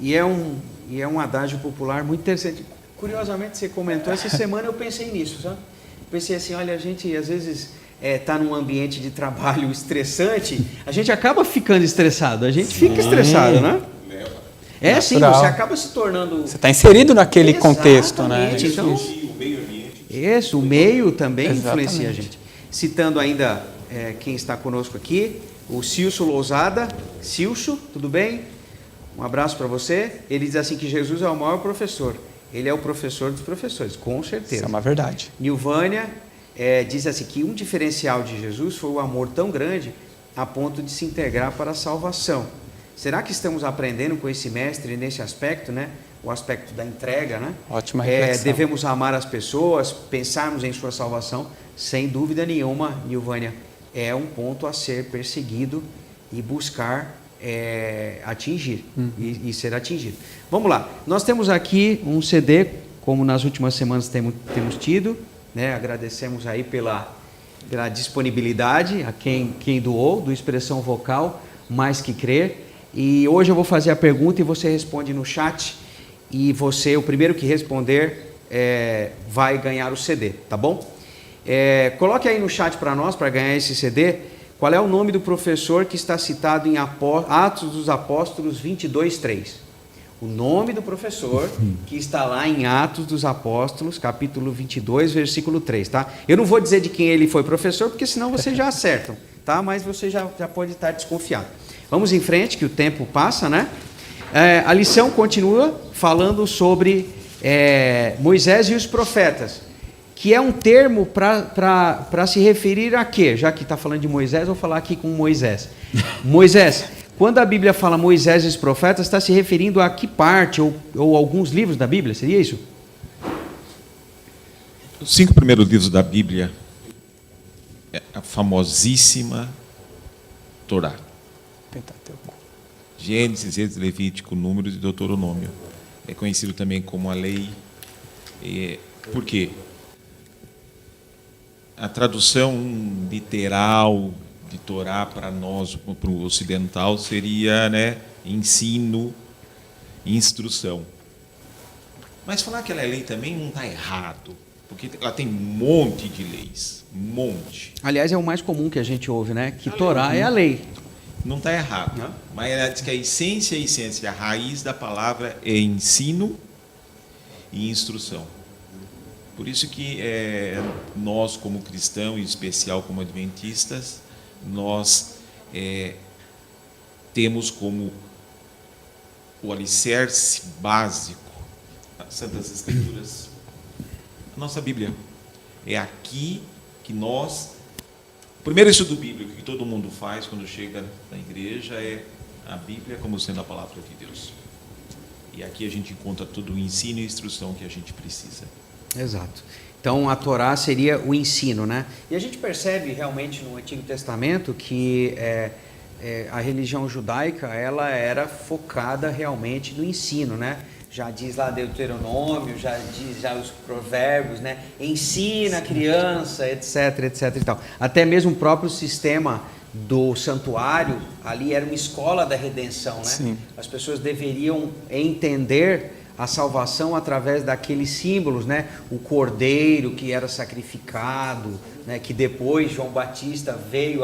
E é um adágio popular muito interessante. Curiosamente, você comentou, essa semana eu pensei nisso, sabe? Pensei assim, olha, a gente às vezes está num ambiente de trabalho estressante, a gente acaba ficando estressado, a gente fica estressado, né? Sim, você acaba se tornando... Você está inserido naquele contexto, né? Então, isso, o meio também influencia a gente. Citando ainda quem está conosco aqui, o Cilso Lousada. Cilso, tudo bem? Um abraço para você. Ele diz assim que Jesus é o maior professor. Ele é o professor dos professores, com certeza. Isso é uma verdade. Nilvânia diz assim que um diferencial de Jesus foi o amor tão grande a ponto de se integrar para a salvação. Será que estamos aprendendo com esse mestre nesse aspecto, né? O aspecto da entrega, né? Ótima reflexão. Devemos amar as pessoas, pensarmos em sua salvação, sem dúvida nenhuma, Nilvânia, é um ponto a ser perseguido e buscar atingir e ser atingido. Vamos lá, nós temos aqui um CD, como nas últimas semanas temos tido, né? Agradecemos aí pela disponibilidade a quem doou, do Expressão Vocal, Mais Que Crer. E hoje eu vou fazer a pergunta e você responde no chat. E você, o primeiro que responder, vai ganhar o CD, tá bom? Coloque aí no chat para nós, para ganhar esse CD, qual é o nome do professor que está citado em Atos dos Apóstolos 22:3. O nome do professor que está lá em Atos dos Apóstolos, capítulo 22, versículo 3, tá? Eu não vou dizer de quem ele foi professor, porque senão vocês já acertam, tá? Mas você já pode estar desconfiado. Vamos em frente, que o tempo passa, né? A lição continua falando sobre Moisés e os profetas, que é um termo para se referir a quê? Já que está falando de Moisés, vou falar aqui com Moisés. Moisés, quando a Bíblia fala Moisés e os profetas, está se referindo a que parte ou alguns livros da Bíblia? Seria isso? Os 5 primeiros livros da Bíblia é a famosíssima Torá. Gênesis, Êxodo, Levítico, Números e Deuteronômio. É conhecido também como a lei. Por quê? A tradução literal de Torá para nós, para o ocidental, seria, né, ensino, instrução. Mas falar que ela é lei também não está errado, porque ela tem um monte de leis, um monte. Aliás, é o mais comum que a gente ouve, né? Que Torá é a lei. Não está errado. Não? Mas ela diz que a essência, a raiz da palavra é ensino e instrução. Por isso que nós, como cristãos, em especial como adventistas, nós temos como o alicerce básico as Santas Escrituras, a nossa Bíblia. É aqui que nós... O primeiro estudo bíblico que todo mundo faz quando chega na igreja é a Bíblia como sendo a palavra de Deus. E aqui a gente encontra todo o ensino e instrução que a gente precisa. Exato. Então a Torá seria o ensino, né? E a gente percebe realmente no Antigo Testamento que a religião judaica ela era focada realmente no ensino, né? Já diz lá Deuteronômio, já diz os provérbios, né? Ensina a criança, etc, etc e tal. Até mesmo o próprio sistema do santuário ali era uma escola da redenção, né? Sim. As pessoas deveriam entender a salvação através daqueles símbolos, né? O cordeiro que era sacrificado, né? Que depois João Batista veio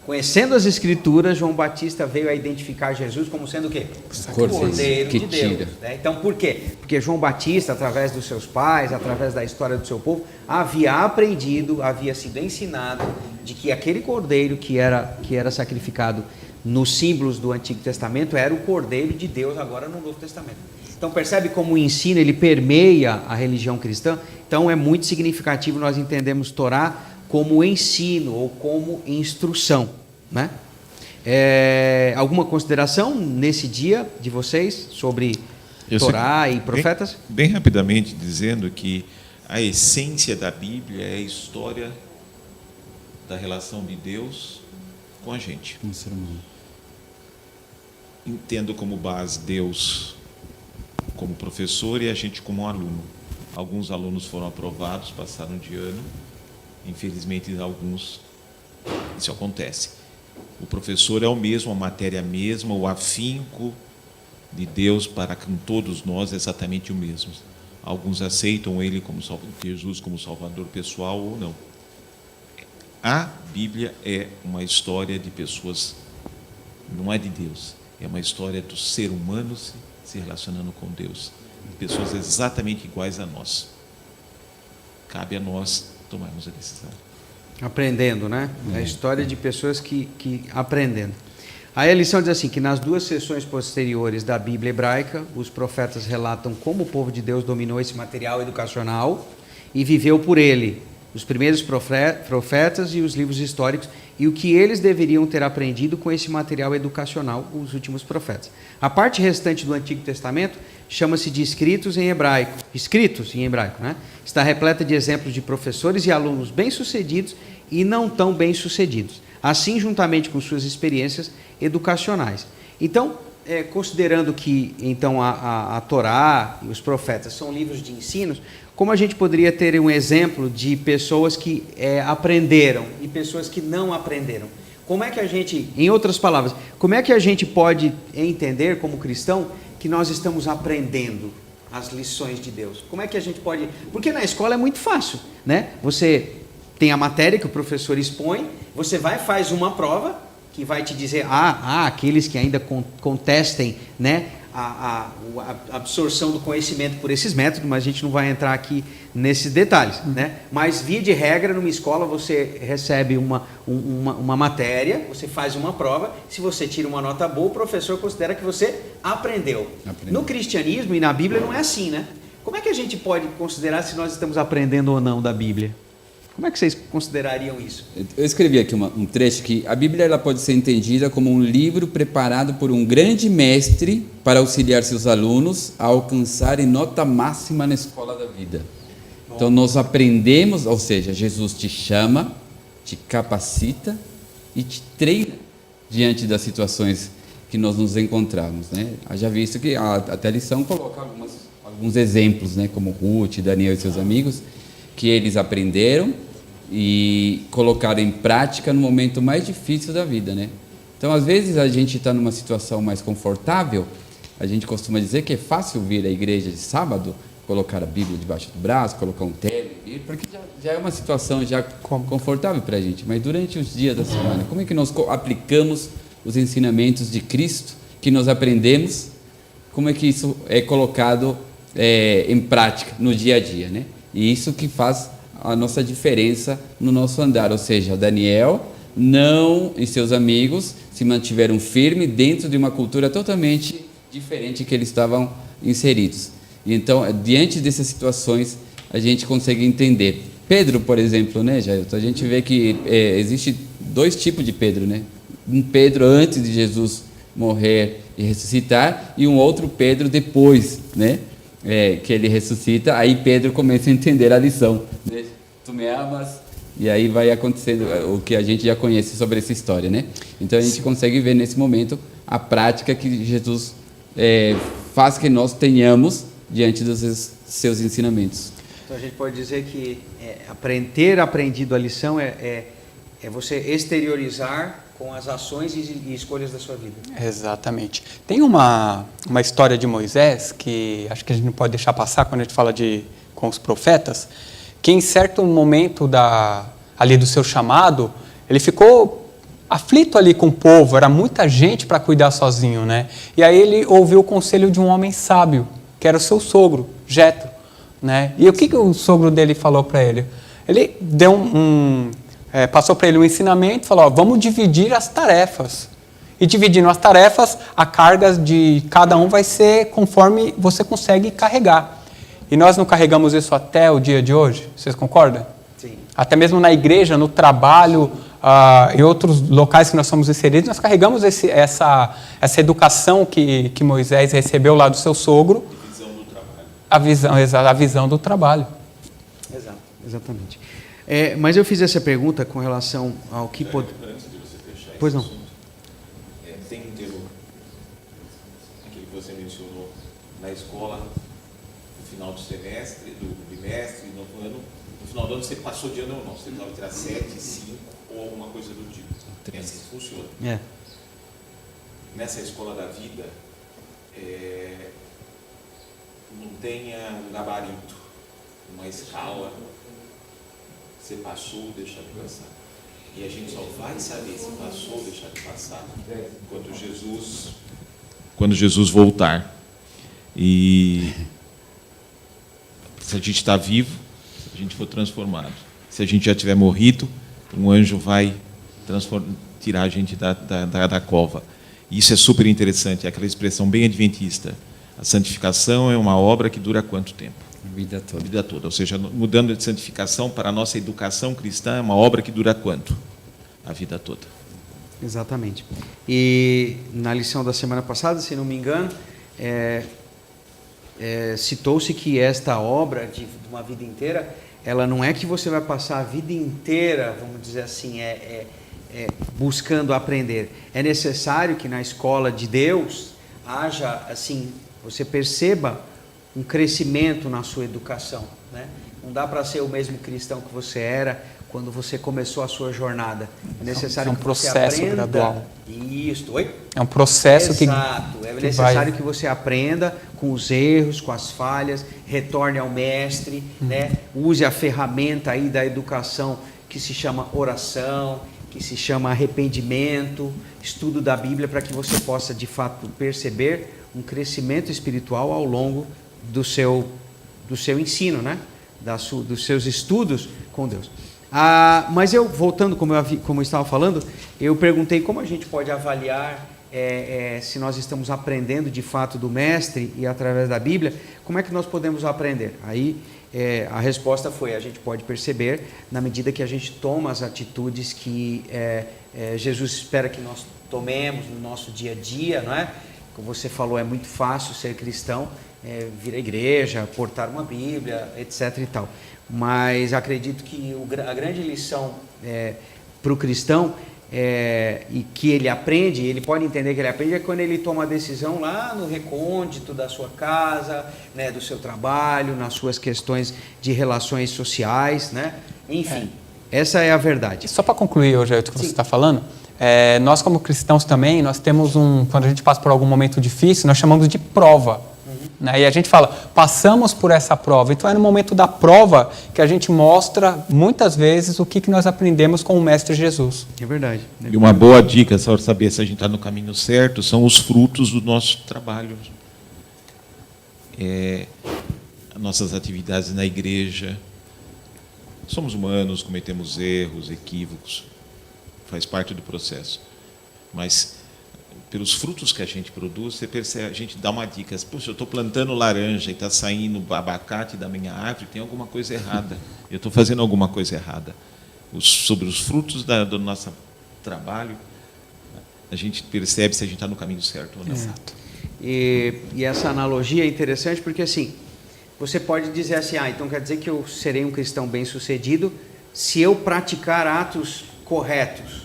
conhecendo as Escrituras, João Batista veio a identificar Jesus como sendo o quê? Cordeiro de Deus. Né? Então, por quê? Porque João Batista, através dos seus pais, através da história do seu povo, havia aprendido, havia sido ensinado de que aquele cordeiro que era sacrificado nos símbolos do Antigo Testamento era o cordeiro de Deus agora no Novo Testamento. Então, percebe como o ensino ele permeia a religião cristã? Então, é muito significativo nós entendemos Torá como ensino ou como instrução, né? Alguma consideração nesse dia de vocês sobre Torá e profetas? Bem rapidamente dizendo que a essência da Bíblia é a história da relação de Deus com a gente. Um ser humano. Entendo como base Deus como professor e a gente como aluno. Alguns alunos foram aprovados, passaram de ano. Infelizmente, alguns, isso acontece. O professor é o mesmo, a matéria é a mesma, o afinco de Deus para com todos nós é exatamente o mesmo. Alguns aceitam ele como Jesus como salvador pessoal ou não. A Bíblia é uma história de pessoas, não é de Deus, é uma história do ser humano se relacionando com Deus, de pessoas exatamente iguais a nós. Cabe a nós tomarmos a decisão. Aprendendo, né? É a história de pessoas que aprendendo. Aí a lição diz assim, que nas 2 sessões posteriores da Bíblia hebraica, os profetas relatam como o povo de Deus dominou esse material educacional e viveu por ele, os primeiros profetas e os livros históricos, e o que eles deveriam ter aprendido com esse material educacional, os últimos profetas. A parte restante do Antigo Testamento chama-se de escritos em hebraico, né? Está repleta de exemplos de professores e alunos bem-sucedidos e não tão bem-sucedidos, assim juntamente com suas experiências educacionais. Então, considerando que então a Torá e os profetas são livros de ensinos, como a gente poderia ter um exemplo de pessoas que aprenderam e pessoas que não aprenderam? Como é que a gente, em outras palavras, como é que a gente pode entender como cristão que nós estamos aprendendo as lições de Deus? Como é que a gente pode... Porque na escola é muito fácil, né? Você tem a matéria que o professor expõe, você vai e faz uma prova que vai te dizer, aqueles que ainda contestem, né, a absorção do conhecimento por esses métodos, mas a gente não vai entrar aqui nesses detalhes, né? Mas, via de regra, numa escola você recebe uma matéria, você faz uma prova, se você tira uma nota boa, o professor considera que você aprendeu. No cristianismo e na Bíblia não é assim, né? Como é que a gente pode considerar se nós estamos aprendendo ou não da Bíblia? Como é que vocês considerariam isso? Eu escrevi aqui um trecho que a Bíblia ela pode ser entendida como um livro preparado por um grande mestre para auxiliar seus alunos a alcançarem nota máxima na escola da vida. Então nós aprendemos, ou seja, Jesus te chama, te capacita e te treina diante das situações que nós nos encontramos, né? Já visto que até a lição coloca alguns exemplos, né, como Ruth, Daniel e seus amigos, que eles aprenderam e colocaram em prática no momento mais difícil da vida, né? Então, às vezes, a gente está numa situação mais confortável, a gente costuma dizer que é fácil vir à igreja de sábado, colocar a Bíblia debaixo do braço, colocar um terno, porque já é uma situação já confortável para a gente. Mas durante os dias da semana, como é que nós aplicamos os ensinamentos de Cristo que nós aprendemos? Como é que isso é colocado em prática no dia a dia, né? E isso que faz a nossa diferença no nosso andar, ou seja, Daniel e seus amigos se mantiveram firmes dentro de uma cultura totalmente diferente que eles estavam inseridos. Então, diante dessas situações, a gente consegue entender. Pedro, por exemplo, né, Jailton? A gente vê que existe dois tipos de Pedro, né? Um Pedro antes de Jesus morrer e ressuscitar e um outro Pedro depois, né? Que ele ressuscita, aí Pedro começa a entender a lição, né? Tu me amas, e aí vai acontecendo o que a gente já conhece sobre essa história, né? Então a gente consegue ver nesse momento a prática que Jesus faz que nós tenhamos diante dos seus ensinamentos. Então a gente pode dizer que ter aprendido a lição é você exteriorizar com as ações e escolhas da sua vida. Exatamente. Tem uma história de Moisés que acho que a gente não pode deixar passar quando a gente fala com os profetas, que em certo momento ali do seu chamado, ele ficou aflito ali com o povo, era muita gente para cuidar sozinho, né? E aí ele ouviu o conselho de um homem sábio, que era o seu sogro, Jetro, né? E o que o sogro dele falou para ele? Ele deu passou para ele um ensinamento, falou, vamos dividir as tarefas. E dividindo as tarefas, a carga de cada um vai ser conforme você consegue carregar. E nós não carregamos isso até o dia de hoje? Vocês concordam? Sim. Até mesmo na igreja, no trabalho, em outros locais que nós somos inseridos, nós carregamos essa educação que Moisés recebeu lá do seu sogro. A visão do trabalho. Exato, exatamente. Mas eu fiz essa pergunta com relação ao que pode... Antes de você fechar pois não. assunto, tem um termo, aquele que você mencionou, na escola, no final do semestre, do bimestre, no final do ano você passou de ano ou não, você precisava tirar 7, 5 ou alguma coisa do tipo. É assim que funciona. Nessa escola da vida, não tenha um gabarito, uma escala. Você passou, deixa de passar. E a gente só vai saber se passou ou deixar de passar quando Jesus voltar. E se a gente está vivo, se a gente for transformado. Se a gente já tiver morrido, um anjo vai tirar a gente da cova. E isso é super interessante, é aquela expressão bem adventista. A santificação é uma obra que dura quanto tempo? A vida toda. A vida toda. Ou seja, mudando de santificação para a nossa educação cristã, é uma obra que dura quanto? A vida toda. Exatamente. E na lição da semana passada, se não me engano, citou-se que esta obra de uma vida inteira, ela não é que você vai passar a vida inteira, vamos dizer assim, buscando aprender. É necessário que na escola de Deus haja, assim, você perceba um crescimento na sua educação, né? Não dá para ser o mesmo cristão que você era quando você começou a sua jornada. É necessário que você aprenda. É um processo gradual. Isso. Oi? É um processo que... Exato. É necessário que você aprenda com os erros, com as falhas, retorne ao mestre, né? Use a ferramenta aí da educação que se chama oração, que se chama arrependimento, estudo da Bíblia, para que você possa, de fato, perceber um crescimento espiritual ao longo do seu ensino, né? Dos seus estudos com Deus. Mas eu, voltando, como eu estava falando, eu perguntei como a gente pode avaliar se nós estamos aprendendo de fato do Mestre e através da Bíblia, como é que nós podemos aprender? Aí a resposta foi, a gente pode perceber na medida que a gente toma as atitudes que Jesus espera que nós tomemos no nosso dia a dia, não é? Como você falou, é muito fácil ser cristão, vir à igreja, portar uma Bíblia, etc. e tal. Mas acredito que a grande lição para o cristão e que ele aprende, ele pode entender que ele aprende, é quando ele toma a decisão lá no recôndito da sua casa, né, do seu trabalho, nas suas questões de relações sociais, né? Enfim, essa é a verdade. Só para concluir, hoje o que você está falando, nós como cristãos também, nós temos quando a gente passa por algum momento difícil, nós chamamos de prova. Né? E a gente fala, passamos por essa prova. Então é no momento da prova que a gente mostra, muitas vezes, o que nós aprendemos com o Mestre Jesus. É verdade. E uma boa dica, só para saber se a gente está no caminho certo, são os frutos do nosso trabalho. Nossas atividades na igreja. Somos humanos, cometemos erros, equívocos. Faz parte do processo. Mas pelos frutos que a gente produz, você percebe, a gente dá uma dica. Puxa, eu estou plantando laranja e está saindo abacate da minha árvore, tem alguma coisa errada. Eu estou fazendo alguma coisa errada. Sobre os frutos do nosso trabalho, a gente percebe se a gente está no caminho certo ou não. Exato. E essa analogia é interessante porque, assim, você pode dizer assim, então quer dizer que eu serei um cristão bem-sucedido se eu praticar atos corretos.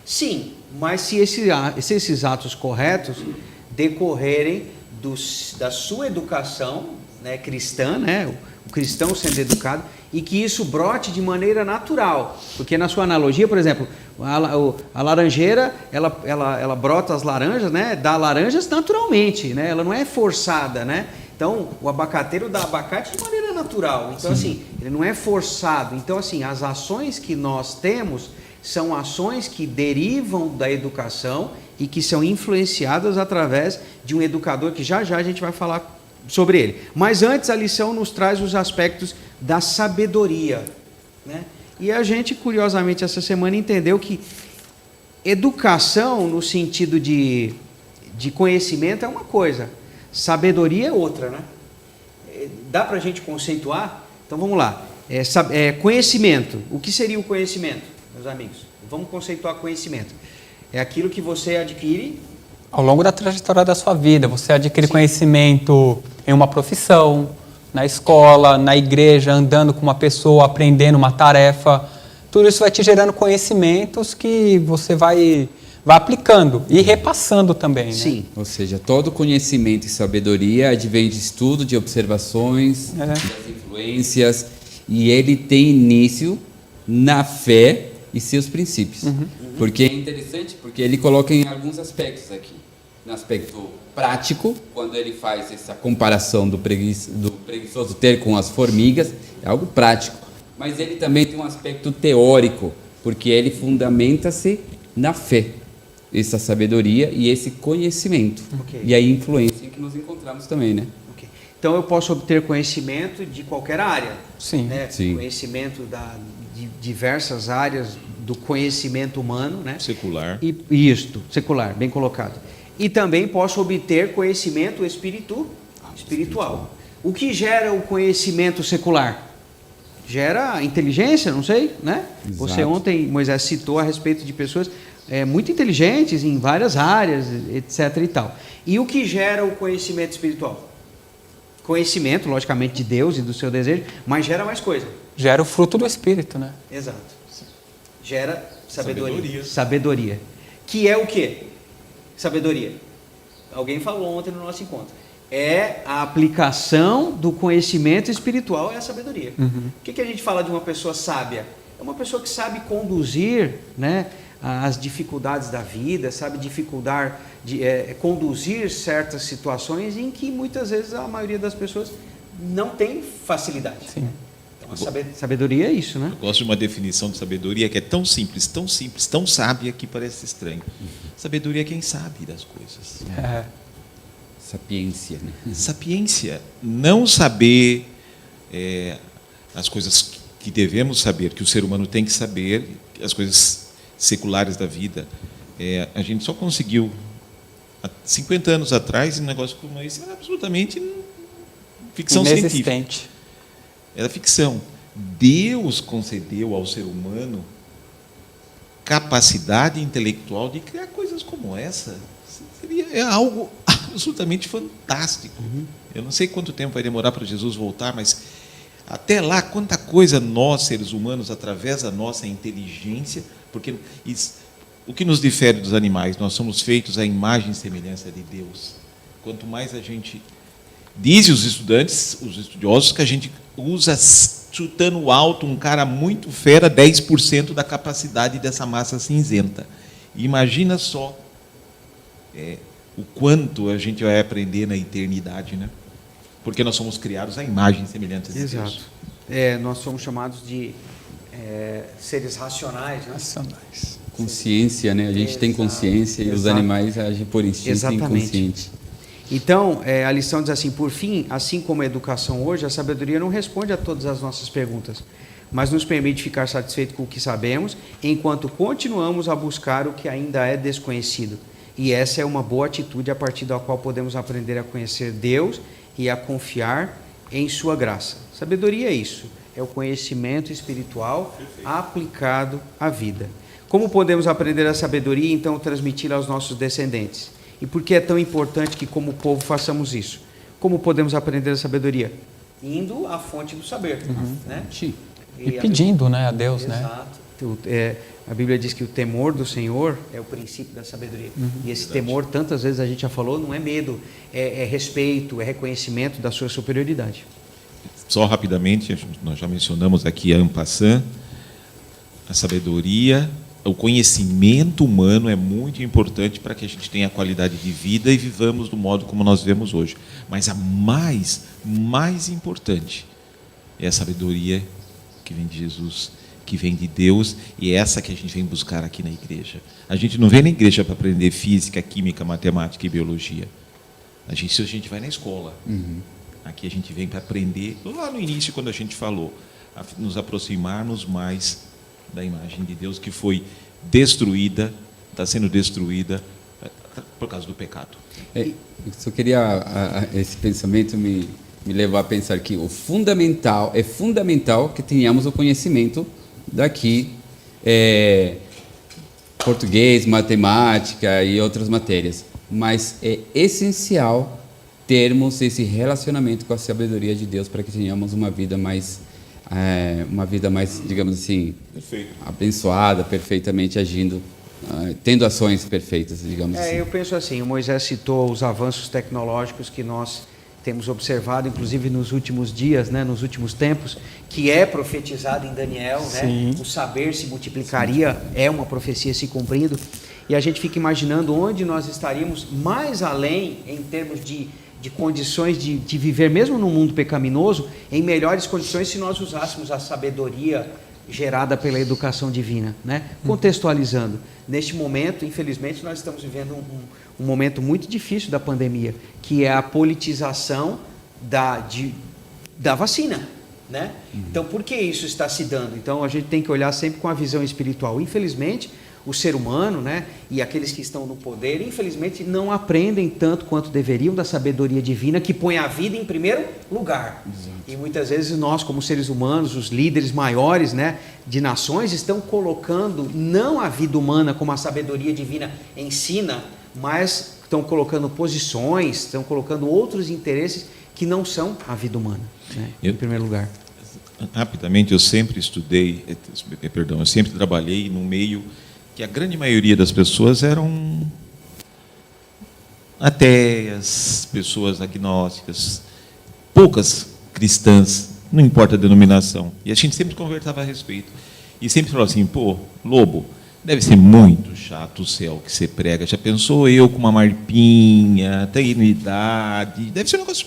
Sim, mas se esses atos corretos decorrerem da sua educação, né, cristã, né, o cristão sendo educado, e que isso brote de maneira natural. Porque na sua analogia, por exemplo, a laranjeira, ela brota as laranjas, né, dá laranjas naturalmente, né, ela não é forçada, né? Então, o abacateiro dá abacate de maneira natural. Então, assim, ele não é forçado. Então, assim, as ações que nós temos são ações que derivam da educação e que são influenciadas através de um educador que já a gente vai falar sobre ele. Mas antes a lição nos traz os aspectos da sabedoria, né? E a gente, curiosamente, essa semana entendeu que educação no sentido de conhecimento é uma coisa, sabedoria é outra, né? Dá para a gente conceituar? Então vamos lá. Conhecimento. O que seria o conhecimento, meus amigos? Vamos conceituar conhecimento. É aquilo que você adquire ao longo da trajetória da sua vida. Você adquire conhecimento em uma profissão, na escola, na igreja, andando com uma pessoa, aprendendo uma tarefa. Tudo isso vai te gerando conhecimentos que você vai aplicando e repassando também. Sim. Né? Ou seja, todo conhecimento e sabedoria advém de estudo, de observações, das influências, e ele tem início na fé e seus princípios. Porque é interessante, porque ele coloca em alguns aspectos aqui. No aspecto prático, quando ele faz essa comparação do preguiçoso ter com as formigas, é algo prático. Mas ele também tem um aspecto teórico, porque ele fundamenta-se na fé, essa sabedoria e esse conhecimento. E a influência em que nos encontramos também, né? Então eu posso obter conhecimento de qualquer área. Sim. Né? Sim. Conhecimento de diversas áreas do conhecimento humano, né? Secular. Secular, bem colocado. E também posso obter conhecimento espiritual. O que gera o conhecimento secular? Gera inteligência, não sei, né? Exato. Você ontem, Moisés, citou a respeito de pessoas muito inteligentes em várias áreas, etc. e tal. E o que gera o conhecimento espiritual? Conhecimento, logicamente, de Deus e do seu desejo, mas gera mais coisa. Gera o fruto do Espírito, né? Exato. Gera sabedoria. Que é o quê? Sabedoria. Alguém falou ontem no nosso encontro. É a aplicação do conhecimento espiritual, é a sabedoria. O que a gente fala de uma pessoa sábia? É uma pessoa que sabe conduzir, né, as dificuldades da vida, sabe conduzir certas situações em que muitas vezes a maioria das pessoas não tem facilidade. Sim. Então a sabedoria é isso, né? Eu gosto de uma definição de sabedoria que é tão simples, tão sábia que parece estranho. Sabedoria é quem sabe das coisas. Sapiência, né? Sapiência. Não saber as coisas que devemos saber, que o ser humano tem que saber, as coisas seculares da vida. A gente só conseguiu, há 50 anos atrás, um negócio como esse era absolutamente ficção científica. Era ficção. Deus concedeu ao ser humano capacidade intelectual de criar coisas como essa. É algo absolutamente fantástico. Eu não sei quanto tempo vai demorar para Jesus voltar, mas até lá, quanta coisa nós, seres humanos, através da nossa inteligência, porque o que nos difere dos animais? Nós somos feitos à imagem e semelhança de Deus. Quanto mais a gente... Dizem os estudantes, os estudiosos, que a gente usa, chutando alto, um cara muito fera, 10% da capacidade dessa massa cinzenta. E imagina só o quanto a gente vai aprender na eternidade, né? Porque nós somos criados à imagem e semelhança de Deus. Exato. Nós somos chamados de seres racionais, né? Racionais. Consciência, né? A gente tem consciência e os animais agem por instinto inconsciente. Então, a lição diz assim: por fim, assim como a educação hoje, a sabedoria não responde a todas as nossas perguntas, mas nos permite ficar satisfeito com o que sabemos, enquanto continuamos a buscar o que ainda é desconhecido. E essa é uma boa atitude a partir da qual podemos aprender a conhecer Deus e a confiar em sua graça. Sabedoria é isso, é o conhecimento espiritual aplicado à vida. Como podemos aprender a sabedoria e então transmiti-la aos nossos descendentes? E por que é tão importante que, como povo, façamos isso? Como podemos aprender a sabedoria? Indo à fonte do saber. Né? E pedindo, né, a Deus. Exato. Né? A Bíblia diz que o temor do Senhor é o princípio da sabedoria. E esse temor, tantas vezes a gente já falou, não é medo, é respeito, é reconhecimento da sua superioridade. Só rapidamente, nós já mencionamos aqui en passant, a sabedoria, o conhecimento humano é muito importante para que a gente tenha qualidade de vida e vivamos do modo como nós vivemos hoje. Mas a mais importante é a sabedoria que vem de Jesus, que vem de Deus, e é essa que a gente vem buscar aqui na igreja. A gente não vem na igreja para aprender física, química, matemática e biologia. A gente vai na escola. Aqui a gente vem para aprender, lá no início, quando a gente falou, a nos aproximarmos mais da imagem de Deus que foi destruída, está sendo destruída por causa do pecado. Eu só queria, esse pensamento me levar a pensar que é fundamental que tenhamos o conhecimento daqui, português, matemática e outras matérias, mas é essencial termos esse relacionamento com a sabedoria de Deus para que tenhamos uma vida mais, digamos assim, abençoada, perfeitamente agindo, tendo ações perfeitas, digamos assim. Eu penso assim, o Moisés citou os avanços tecnológicos que nós temos observado, inclusive nos últimos dias, né, nos últimos tempos, que é profetizado em Daniel, né? O saber se multiplicaria, é uma profecia se cumprindo, e a gente fica imaginando onde nós estaríamos mais além em termos de condições de viver, mesmo num mundo pecaminoso, em melhores condições se nós usássemos a sabedoria gerada pela educação divina, né? Contextualizando, neste momento, infelizmente, nós estamos vivendo um momento muito difícil da pandemia, que é a politização da vacina, né? Então, por que isso está se dando? Então, a gente tem que olhar sempre com a visão espiritual. Infelizmente, o ser humano, né, e aqueles que estão no poder, infelizmente, não aprendem tanto quanto deveriam da sabedoria divina, que põe a vida em primeiro lugar. Exato. E muitas vezes nós, como seres humanos, os líderes maiores, né, de nações, estão colocando não a vida humana como a sabedoria divina ensina, mas estão colocando posições, estão colocando outros interesses que não são a vida humana, né, em primeiro lugar. Rapidamente, eu sempre trabalhei num meio que a grande maioria das pessoas eram ateias, pessoas agnósticas, poucas cristãs, não importa a denominação. E a gente sempre conversava a respeito. E sempre falava assim, Lobo, deve ser muito chato o céu que você prega. Já pensou eu com uma marpinha, tenho idade, deve ser um negócio...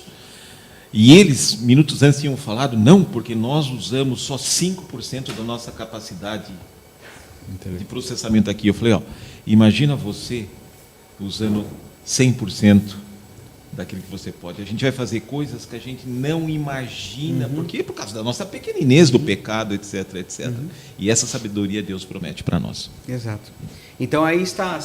E eles, minutos antes, tinham falado, não, porque nós usamos só 5% da nossa capacidade de processamento aqui. Eu falei, imagina você usando 100% daquilo que você pode. A gente vai fazer coisas que a gente não imagina, porque por causa da nossa pequeninez do pecado, etc, etc. E essa sabedoria Deus promete para nós. Exato. Então aí está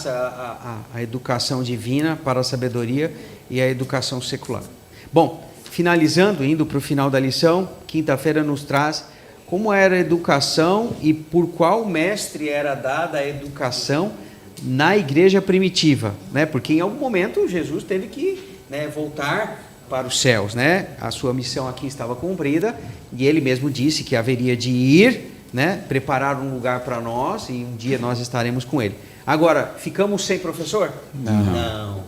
a educação divina para a sabedoria e a educação secular. Bom, finalizando, indo para o final da lição, quinta-feira nos traz como era a educação e por qual mestre era dada a educação na igreja primitiva, né? Porque em algum momento Jesus teve que, né, voltar para os céus, né? A sua missão aqui estava cumprida e ele mesmo disse que haveria de ir, né, preparar um lugar para nós e um dia nós estaremos com ele. Agora, ficamos sem professor? Não.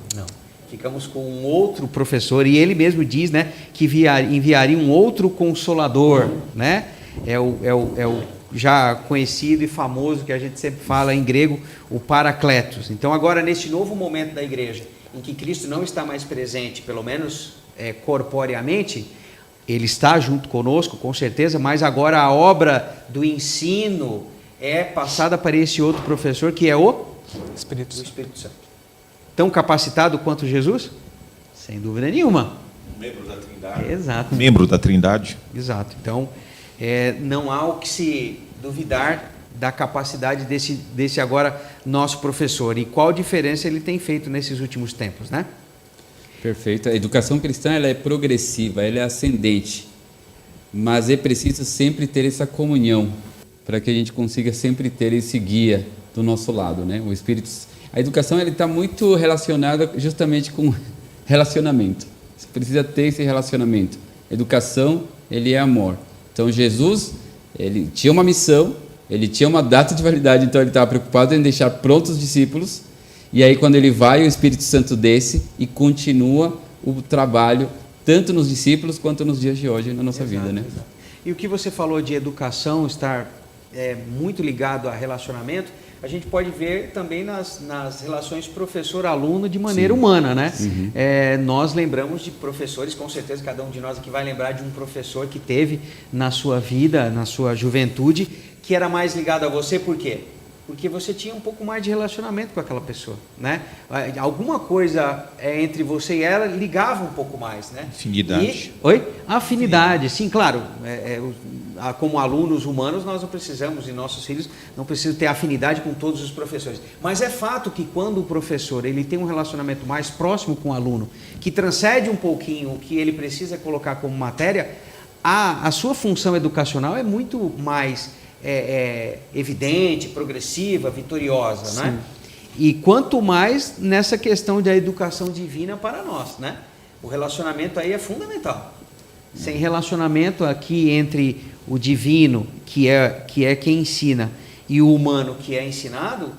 Ficamos com um outro professor e ele mesmo diz, né, que enviaria um outro consolador, né? É o já conhecido e famoso que a gente sempre fala em grego, o Paracletos. Então agora neste novo momento da igreja, em que Cristo não está mais presente, pelo menos corporeamente, ele está junto conosco, com certeza, mas agora a obra do ensino é passada para esse outro professor, que é o Espírito Santo. Tão capacitado quanto Jesus? Sem dúvida nenhuma. Membro da Trindade. Exato. Membro da Trindade. Exato. Então, não há o que se duvidar da capacidade desse agora nosso professor. E qual diferença ele tem feito nesses últimos tempos, né? Perfeito. A educação cristã ela é progressiva, ela é ascendente, mas é preciso sempre ter essa comunhão para que a gente consiga sempre ter esse guia do nosso lado, né? O Espírito. A educação ela está muito relacionada justamente com relacionamento. Você precisa ter esse relacionamento. Educação, ele é amor. Então Jesus, ele tinha uma missão, ele tinha uma data de validade, então ele estava preocupado em deixar prontos os discípulos. E aí quando ele vai, o Espírito Santo desce e continua o trabalho tanto nos discípulos quanto nos dias de hoje na nossa vida, né? Exato. E o que você falou de educação estar muito ligado a relacionamento, a gente pode ver também nas relações professor-aluno de maneira humana, né? Nós lembramos de professores, com certeza cada um de nós aqui vai lembrar de um professor que teve na sua vida, na sua juventude, que era mais ligado a você, por quê? Porque você tinha um pouco mais de relacionamento com aquela pessoa, né? Alguma coisa entre você e ela ligava um pouco mais, né? Afinidade. Afinidade, sim, claro. Como alunos humanos, nós não precisamos, e nossos filhos não precisam ter afinidade com todos os professores. Mas é fato que quando o professor ele tem um relacionamento mais próximo com o aluno, que transcende um pouquinho o que ele precisa colocar como matéria, a sua função educacional é muito mais evidente, progressiva, vitoriosa, né? E quanto mais nessa questão da educação divina para nós, né? O relacionamento aí é fundamental. Sem relacionamento aqui entre o divino, que é quem ensina, e o humano, que é ensinado,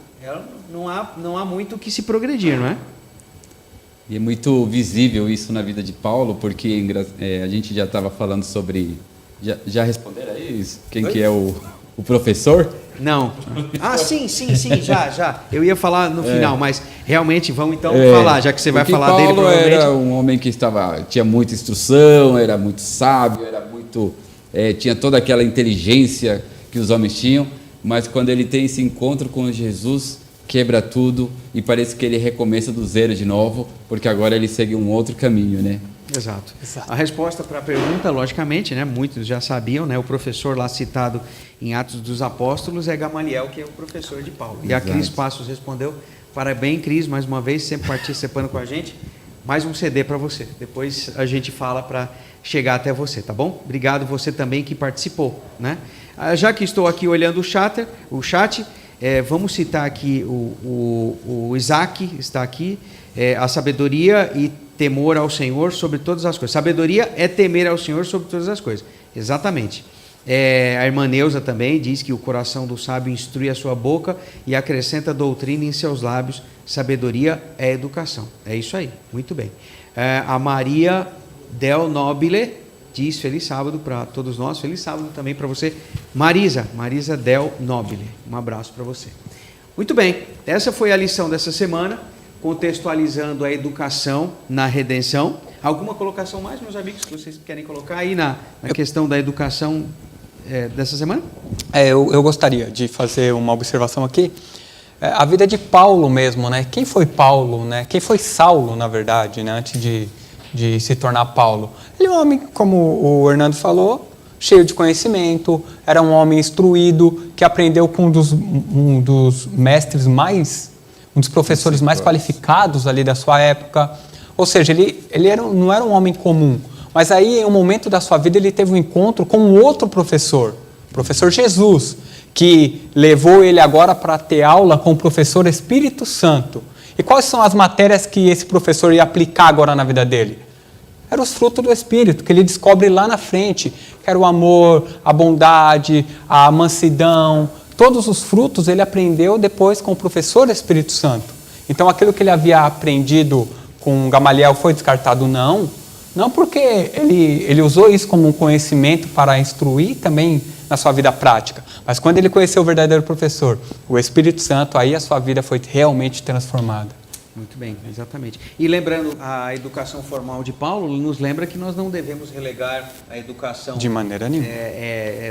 não há muito o que se progredir, não é? E é muito visível isso na vida de Paulo, porque a gente já estava falando sobre... Já responderam aí quem que é o professor? Não. Sim, já. Eu ia falar no final, mas realmente vamos então falar, já que você vai falar Paulo dele provavelmente. Era um homem que tinha muita instrução, era muito sábio, tinha toda aquela inteligência que os homens tinham, mas quando ele tem esse encontro com Jesus, quebra tudo e parece que ele recomeça do zero de novo, porque agora ele segue um outro caminho, né? Exato. A resposta para a pergunta, logicamente, né, muitos já sabiam, né, o professor lá citado em Atos dos Apóstolos é Gamaliel, que é o professor de Paulo. E a Cris Passos respondeu: parabéns, Cris, mais uma vez, sempre participando com a gente. Mais um CD para você. Depois a gente fala para chegar até você, tá bom? Obrigado você também que participou, né? Já que estou aqui olhando o chat, vamos citar aqui o Isaac, está aqui, a sabedoria e temor ao Senhor sobre todas as coisas. Sabedoria é temer ao Senhor sobre todas as coisas. Exatamente. A irmã Neuza também diz que o coração do sábio instrui a sua boca e acrescenta doutrina em seus lábios. Sabedoria é educação. É isso aí. Muito bem. A Maria Del Nobile diz feliz sábado para todos nós. Feliz sábado também para você. Marisa Del Nobile. Um abraço para você. Muito bem. Essa foi a lição dessa semana, contextualizando a educação na redenção. Alguma colocação mais, meus amigos, que vocês querem colocar aí na questão da educação dessa semana? Eu gostaria de fazer uma observação aqui. A vida de Paulo mesmo, né? Quem foi Paulo, né? Quem foi Saulo, na verdade, né? Antes de de se tornar Paulo? Ele é um homem, como o Hernando falou, cheio de conhecimento, era um homem instruído, que aprendeu com um dos mestres um dos professores mais qualificados ali da sua época. Ou seja, ele não era um homem comum. Mas aí, em um momento da sua vida, ele teve um encontro com um outro professor, o professor Jesus, que levou ele agora para ter aula com o professor Espírito Santo. E quais são as matérias que esse professor ia aplicar agora na vida dele? Eram os frutos do Espírito, que ele descobre lá na frente, que era o amor, a bondade, a mansidão. Todos os frutos ele aprendeu depois com o professor Espírito Santo. Então, aquilo que ele havia aprendido com Gamaliel foi descartado? Não porque ele usou isso como um conhecimento para instruir também na sua vida prática. Mas quando ele conheceu o verdadeiro professor, o Espírito Santo, aí a sua vida foi realmente transformada. Muito bem, exatamente. E lembrando, a educação formal de Paulo nos lembra que nós não devemos relegar a educação... De maneira nenhuma.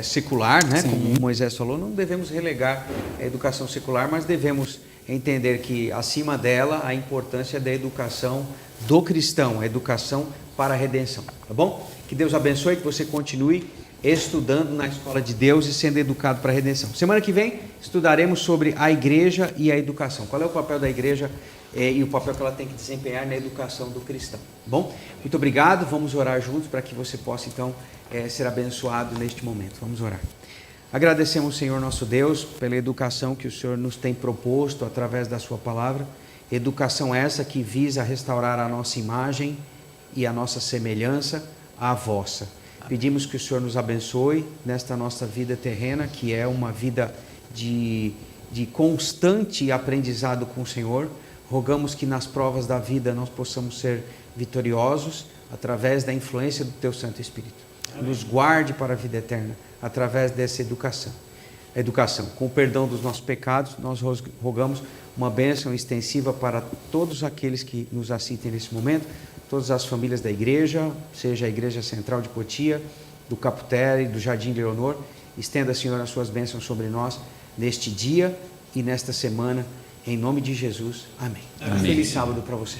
Secular, né? Sim. Como Moisés falou, não devemos relegar a educação secular, mas devemos entender que, acima dela, a importância da educação do cristão, a educação para a redenção, tá bom? Que Deus abençoe, que você continue estudando na escola de Deus e sendo educado para a redenção. Semana que vem estudaremos sobre a igreja e a educação. Qual é o papel da igreja e o papel que ela tem que desempenhar na educação do cristão. Bom, muito obrigado. Vamos orar juntos para que você possa então ser abençoado neste momento. Vamos orar. Agradecemos, Senhor nosso Deus, pela educação que o Senhor nos tem proposto através da sua palavra. Educação essa que visa restaurar a nossa imagem e a nossa semelhança à vossa. Pedimos que o Senhor nos abençoe nesta nossa vida terrena, que é uma vida de constante aprendizado com o Senhor. Rogamos que nas provas da vida nós possamos ser vitoriosos através da influência do Teu Santo Espírito. Amém. Nos guarde para a vida eterna através dessa educação. Com o perdão dos nossos pecados, nós rogamos uma bênção extensiva para todos aqueles que nos assistem nesse momento, todas as famílias da igreja, seja a Igreja Central de Cotia, do Caputere, do Jardim Leonor. Estenda, Senhor, as suas bênçãos sobre nós neste dia e nesta semana. Em nome de Jesus. Amém. Amém. Feliz sábado para você.